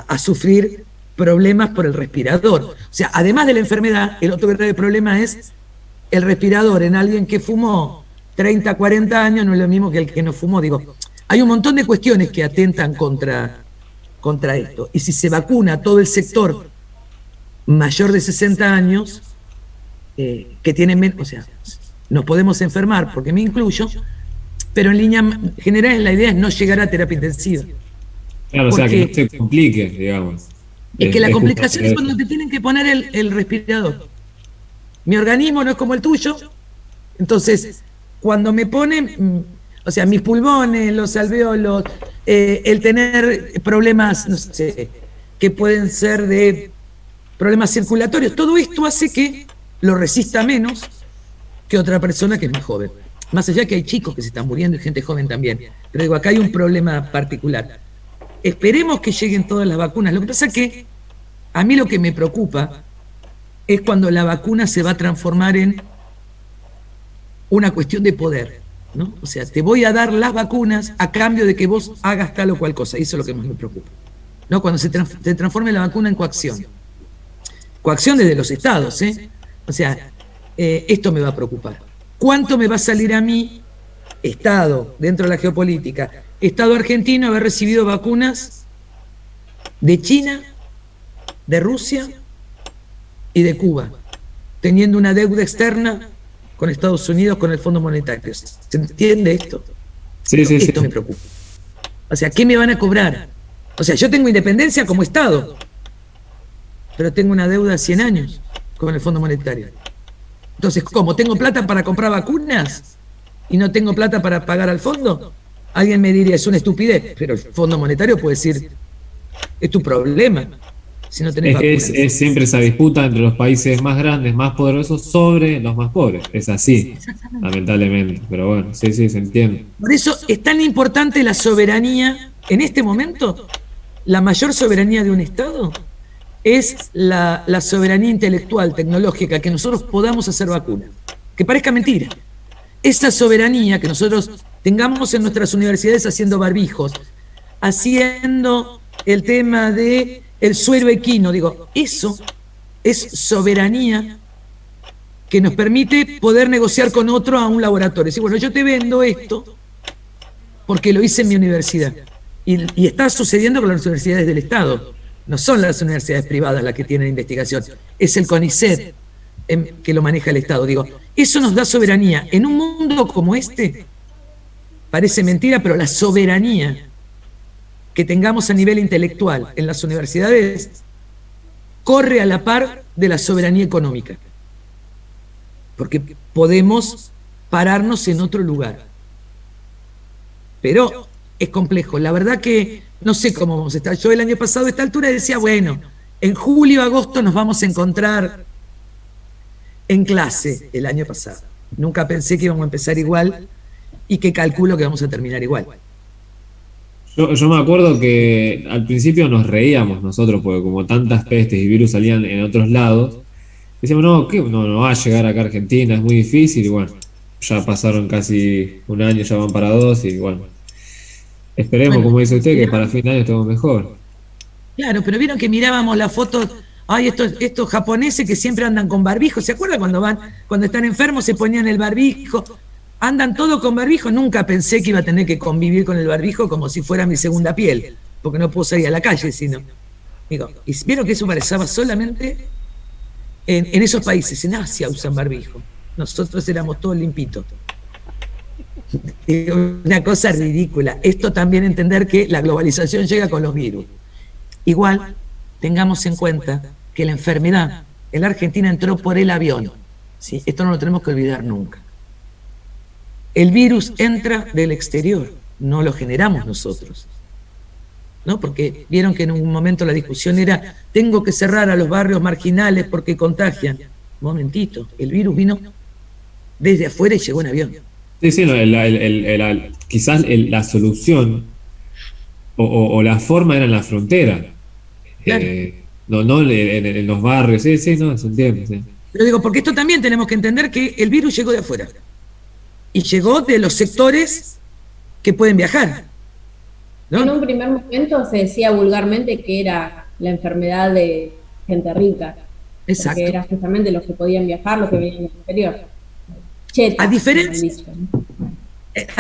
a sufrir problemas por el respirador. O sea, además de la enfermedad, el otro grave problema es el respirador en alguien que fumó 30, 40 años, no es lo mismo que el que no fumó. Digo, hay un montón de cuestiones que atentan contra esto. Y si se vacuna todo el sector mayor de 60 años, que tienen menos, o sea, nos podemos enfermar, porque me incluyo, pero en línea general la idea es no llegar a terapia intensiva.
Claro, o sea, que no se complique, digamos.
Es que la complicación es cuando te tienen que poner el respirador. Mi organismo no es como el tuyo, entonces cuando me ponen, o sea, mis pulmones, los alvéolos, el tener problemas, no sé, que pueden ser de problemas circulatorios, todo esto hace que lo resista menos que otra persona que es más joven. Más allá que hay chicos que se están muriendo y gente joven también. Pero digo, acá hay un problema particular. Esperemos que lleguen todas las vacunas. Lo que pasa es que a mí lo que me preocupa es cuando la vacuna se va a transformar en una cuestión de poder, ¿no? O sea, te voy a dar las vacunas a cambio de que vos hagas tal o cual cosa. Eso es lo que más me preocupa, ¿no? Cuando se transforme la vacuna en coacción. Coacción desde los estados, ¿eh? O sea, esto me va a preocupar. ¿Cuánto me va a salir a mí, Estado, dentro de la geopolítica, Estado argentino, haber recibido vacunas de China, de Rusia y de Cuba, teniendo una deuda externa con Estados Unidos, con el Fondo Monetario? ¿Se entiende esto?
Sí, sí,
esto me preocupa. O sea, ¿qué me van a cobrar? O sea, yo tengo independencia como Estado, pero tengo una deuda de 100 años con el Fondo Monetario. Entonces, ¿cómo? ¿Tengo plata para comprar vacunas y no tengo plata para pagar al fondo? Alguien me diría, es una estupidez, pero el Fondo Monetario puede decir, es tu problema si no tenés vacunas.
Es siempre esa disputa entre los países más grandes, más poderosos, sobre los más pobres. Es así, lamentablemente. Pero bueno, sí, se entiende.
Por eso es tan importante la soberanía, en este momento, la mayor soberanía de un Estado es la soberanía intelectual, tecnológica, que nosotros podamos hacer vacunas. Que parezca mentira. Esa soberanía que nosotros tengamos en nuestras universidades haciendo barbijos, haciendo el tema de el suero equino, digo, eso es soberanía que nos permite poder negociar con otro a un laboratorio. Decir, bueno, yo te vendo esto porque lo hice en mi universidad. Y está sucediendo con las universidades del Estado. No son las universidades privadas las que tienen investigación, es el CONICET que lo maneja el Estado. Digo, eso nos da soberanía. En un mundo como este, parece mentira, pero la soberanía que tengamos a nivel intelectual en las universidades corre a la par de la soberanía económica. Porque podemos pararnos en otro lugar. Pero es complejo. La verdad que no sé cómo vamos a estar. Yo el año pasado a esta altura decía, bueno, en julio, agosto nos vamos a encontrar en clase el año pasado. Nunca pensé que íbamos a empezar igual y que calculo que vamos a terminar igual.
Yo me acuerdo que al principio nos reíamos nosotros, porque como tantas pestes y virus salían en otros lados, decíamos, no va a llegar acá a Argentina, es muy difícil, y bueno, ya pasaron casi un año, ya van para 2, y bueno, esperemos, bueno, como dice usted, que para fin de año estemos mejor.
Claro, pero vieron que mirábamos las fotos, ay, estos japoneses que siempre andan con barbijo, ¿se acuerdan cuando están enfermos se ponían el barbijo? Andan todos con barbijo. Nunca pensé que iba a tener que convivir con el barbijo como si fuera mi segunda piel, porque no puedo salir a la calle, sino. Digo, y vieron que eso parecía solamente en esos países, en Asia usan barbijo. Nosotros éramos todos limpitos. Una cosa ridícula. Esto también entender que la globalización llega con los virus. Igual, tengamos en cuenta que la enfermedad en la Argentina entró por el avión. ¿Sí? Esto no lo tenemos que olvidar nunca. El virus entra del exterior, no lo generamos nosotros. ¿No? Porque vieron que en un momento la discusión era, tengo que cerrar a los barrios marginales porque contagian. Momentito, el virus vino desde afuera y llegó en avión.
Sí, no, quizás la solución o la forma era en la frontera.
Claro.
No en los barrios, sí, no, se entiende. Sí.
Pero digo, porque esto también tenemos que entender que el virus llegó de afuera. Y llegó de los sectores que pueden viajar, ¿no?
En un primer momento se decía vulgarmente que era la enfermedad de gente rica.
Exacto.
Porque era justamente los que podían viajar, los que venían del exterior.
A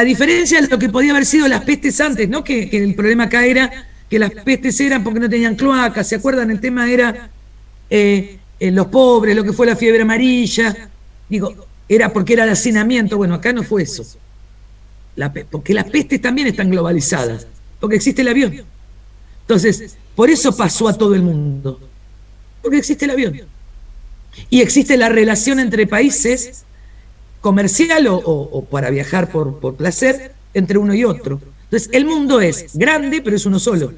diferencia de lo que podía haber sido las pestes antes, ¿no? Que el problema acá era que las pestes eran porque no tenían cloacas, ¿se acuerdan? El tema era los pobres, lo que fue la fiebre amarilla. Digo, era porque era el hacinamiento. Bueno, acá no fue eso. Porque las pestes también están globalizadas, porque existe el avión. Entonces, por eso pasó a todo el mundo, porque existe el avión. Y existe la relación entre países, comercial o para viajar por placer, entre uno y otro. Entonces, el mundo es grande, pero es uno solo.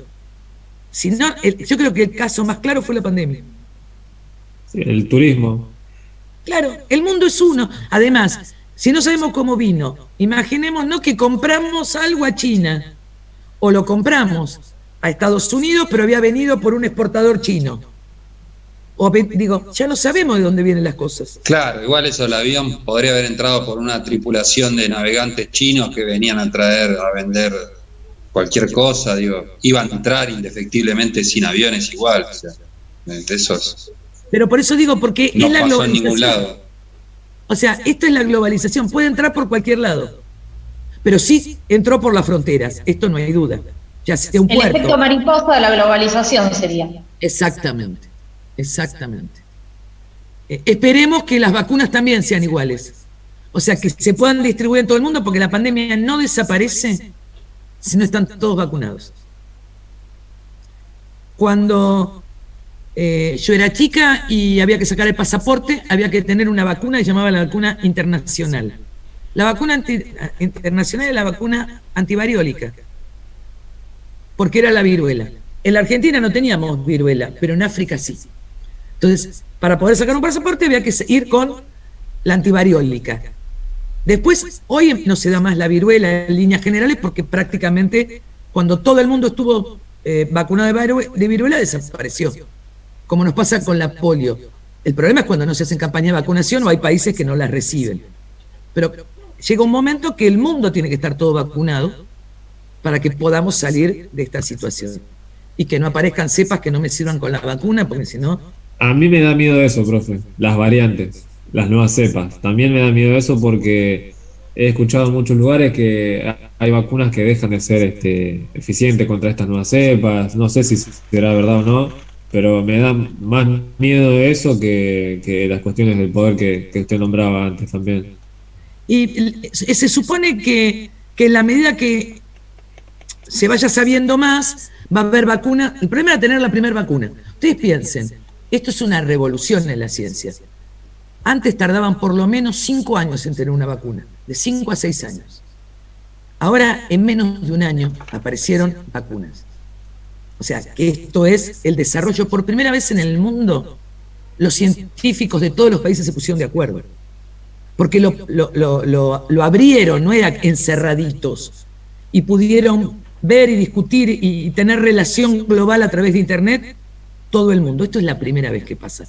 Si no, yo creo que el caso más claro fue la pandemia.
Sí, el turismo.
Claro, el mundo es uno. Además, si no sabemos cómo vino, imaginémonos que compramos algo a China, o lo compramos a Estados Unidos, pero había venido por un exportador chino. O digo, ya no sabemos de dónde vienen las cosas.
Claro, igual eso, el avión podría haber entrado por una tripulación de navegantes chinos que venían a traer, a vender cualquier cosa, digo, iban a entrar indefectiblemente sin aviones igual, o sea, de esos.
Pero por eso digo, porque
no
es la
pasó en
globalización.
ningún lado.
O sea, esto es la globalización, puede entrar por cualquier lado, pero sí entró por las fronteras, esto no hay duda, ya sea un
El
puerto.
efecto mariposa de la globalización sería.
Exactamente, exactamente. Esperemos que las vacunas también sean iguales, o sea, que se puedan distribuir en todo el mundo, porque la pandemia no desaparece si no están todos vacunados. Cuando yo era chica y había que sacar el pasaporte, había que tener una vacuna que se llamaba la vacuna internacional. La vacuna internacional es la vacuna antivariólica, porque era la viruela. En la Argentina no teníamos viruela, pero en África sí. Entonces, para poder sacar un pasaporte había que ir con la antivariólica. Después, hoy no se da más la viruela en líneas generales, porque prácticamente cuando todo el mundo estuvo vacunado de viruela desapareció. como nos pasa con la polio. El problema es cuando no se hacen campañas de vacunación o hay países que no las reciben. Pero llega un momento que el mundo tiene que estar todo vacunado para que podamos salir de esta situación. Y que no aparezcan cepas que no me sirvan con la vacuna, porque si no...
A mí me da miedo eso, profe, las variantes, las nuevas cepas. También me da miedo eso porque he escuchado en muchos lugares que hay vacunas que dejan de ser eficientes contra estas nuevas cepas. No sé si será verdad o no, pero me da más miedo eso que las cuestiones del poder que usted nombraba antes también.
Y se supone que en la medida que se vaya sabiendo más, va a haber vacuna. El problema era tener la primera vacuna. Ustedes piensen, esto es una revolución en la ciencia. Antes tardaban por lo menos 5 años en tener una vacuna, de 5 a 6 años. Ahora, en menos de un año, aparecieron vacunas. O sea, que esto es el desarrollo. Por primera vez en el mundo, los científicos de todos los países se pusieron de acuerdo. Porque lo abrieron, no eran encerraditos. Y pudieron ver y discutir y tener relación global a través de Internet todo el mundo. Esto es la primera vez que pasa.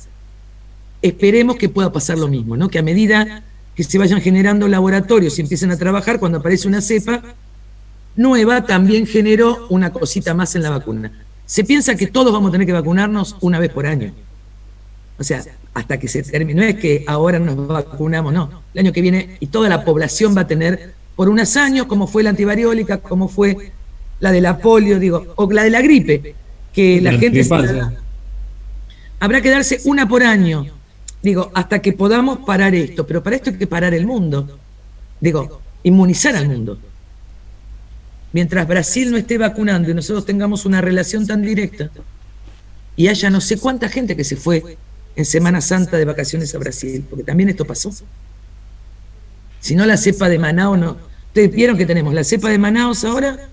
Esperemos que pueda pasar lo mismo, ¿no? Que a medida que se vayan generando laboratorios y empiecen a trabajar, cuando aparece una cepa nueva, también generó una cosita más en la vacuna. Se piensa que todos vamos a tener que vacunarnos una vez por año. O sea, hasta que se termine. No es que ahora nos vacunamos, no. El año que viene, y toda la población va a tener por unos años, como fue la antivariólica, como fue la de la polio, digo, o la de la gripe, que la gente habrá que darse una por año, digo, hasta que podamos parar esto. Pero para esto hay que parar el mundo, digo, inmunizar al mundo. Mientras Brasil no esté vacunando y nosotros tengamos una relación tan directa y haya no sé cuánta gente que se fue en Semana Santa de vacaciones a Brasil, porque también esto pasó. Si no, la cepa de Manaus no. Ustedes vieron que tenemos la cepa de Manaus ahora,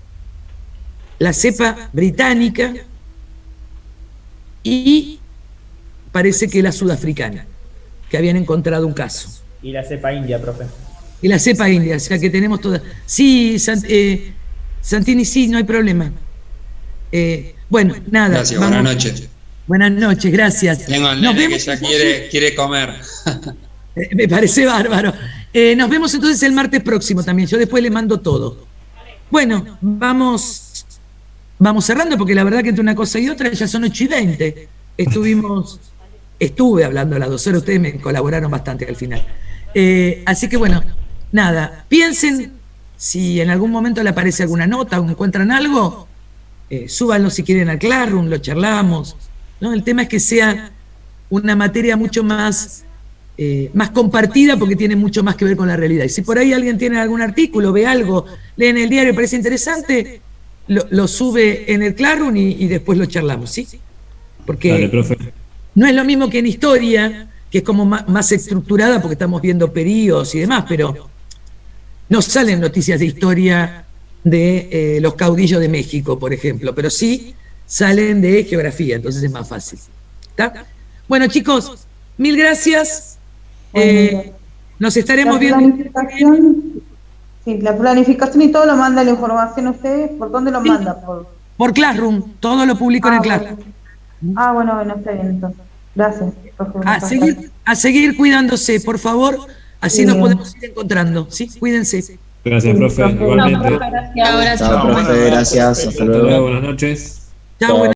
la cepa británica y parece que la sudafricana, que habían encontrado un caso.
Y la cepa india, profe.
Y la cepa india, o sea que tenemos todas. Sí, Santini, sí, no hay problema. Bueno, nada.
Gracias, buenas noches.
Buenas noches, gracias.
Tengo al nene que ya quiere comer.
Me parece bárbaro. Nos vemos entonces el martes próximo también. Yo después le mando todo. Bueno, vamos cerrando porque la verdad que entre una cosa y otra ya son 8:20. Estuve hablando a las 2 horas, ustedes me colaboraron bastante al final. Así que bueno, nada, piensen si en algún momento le aparece alguna nota o encuentran algo, súbanlo si quieren al Classroom, lo charlamos, ¿no? El tema es que sea una materia mucho más compartida porque tiene mucho más que ver con la realidad. Y si por ahí alguien tiene algún artículo, ve algo, lee en el diario, parece interesante, lo sube en el Classroom y después lo charlamos, ¿sí? Porque
dale, profe.
No es lo mismo que en historia, que es como más estructurada porque estamos viendo periodos y demás, pero no salen noticias de historia de los caudillos de México, por ejemplo, pero sí salen de geografía, entonces es más fácil. ¿Está? Bueno, chicos, mil gracias. Nos estaremos viendo.
Sí, la planificación y todo lo manda la información a ustedes. ¿Por dónde lo manda?
Por Classroom, todo lo publico en el Classroom.
Bueno, está bien entonces. Gracias.
A seguir cuidándose, por favor, así nos podemos ir encontrando, ¿sí? Cuídense.
Gracias, profe. Igualmente.
Chao, profe, gracias. Hasta luego.
Buenas noches.
Chao, buenas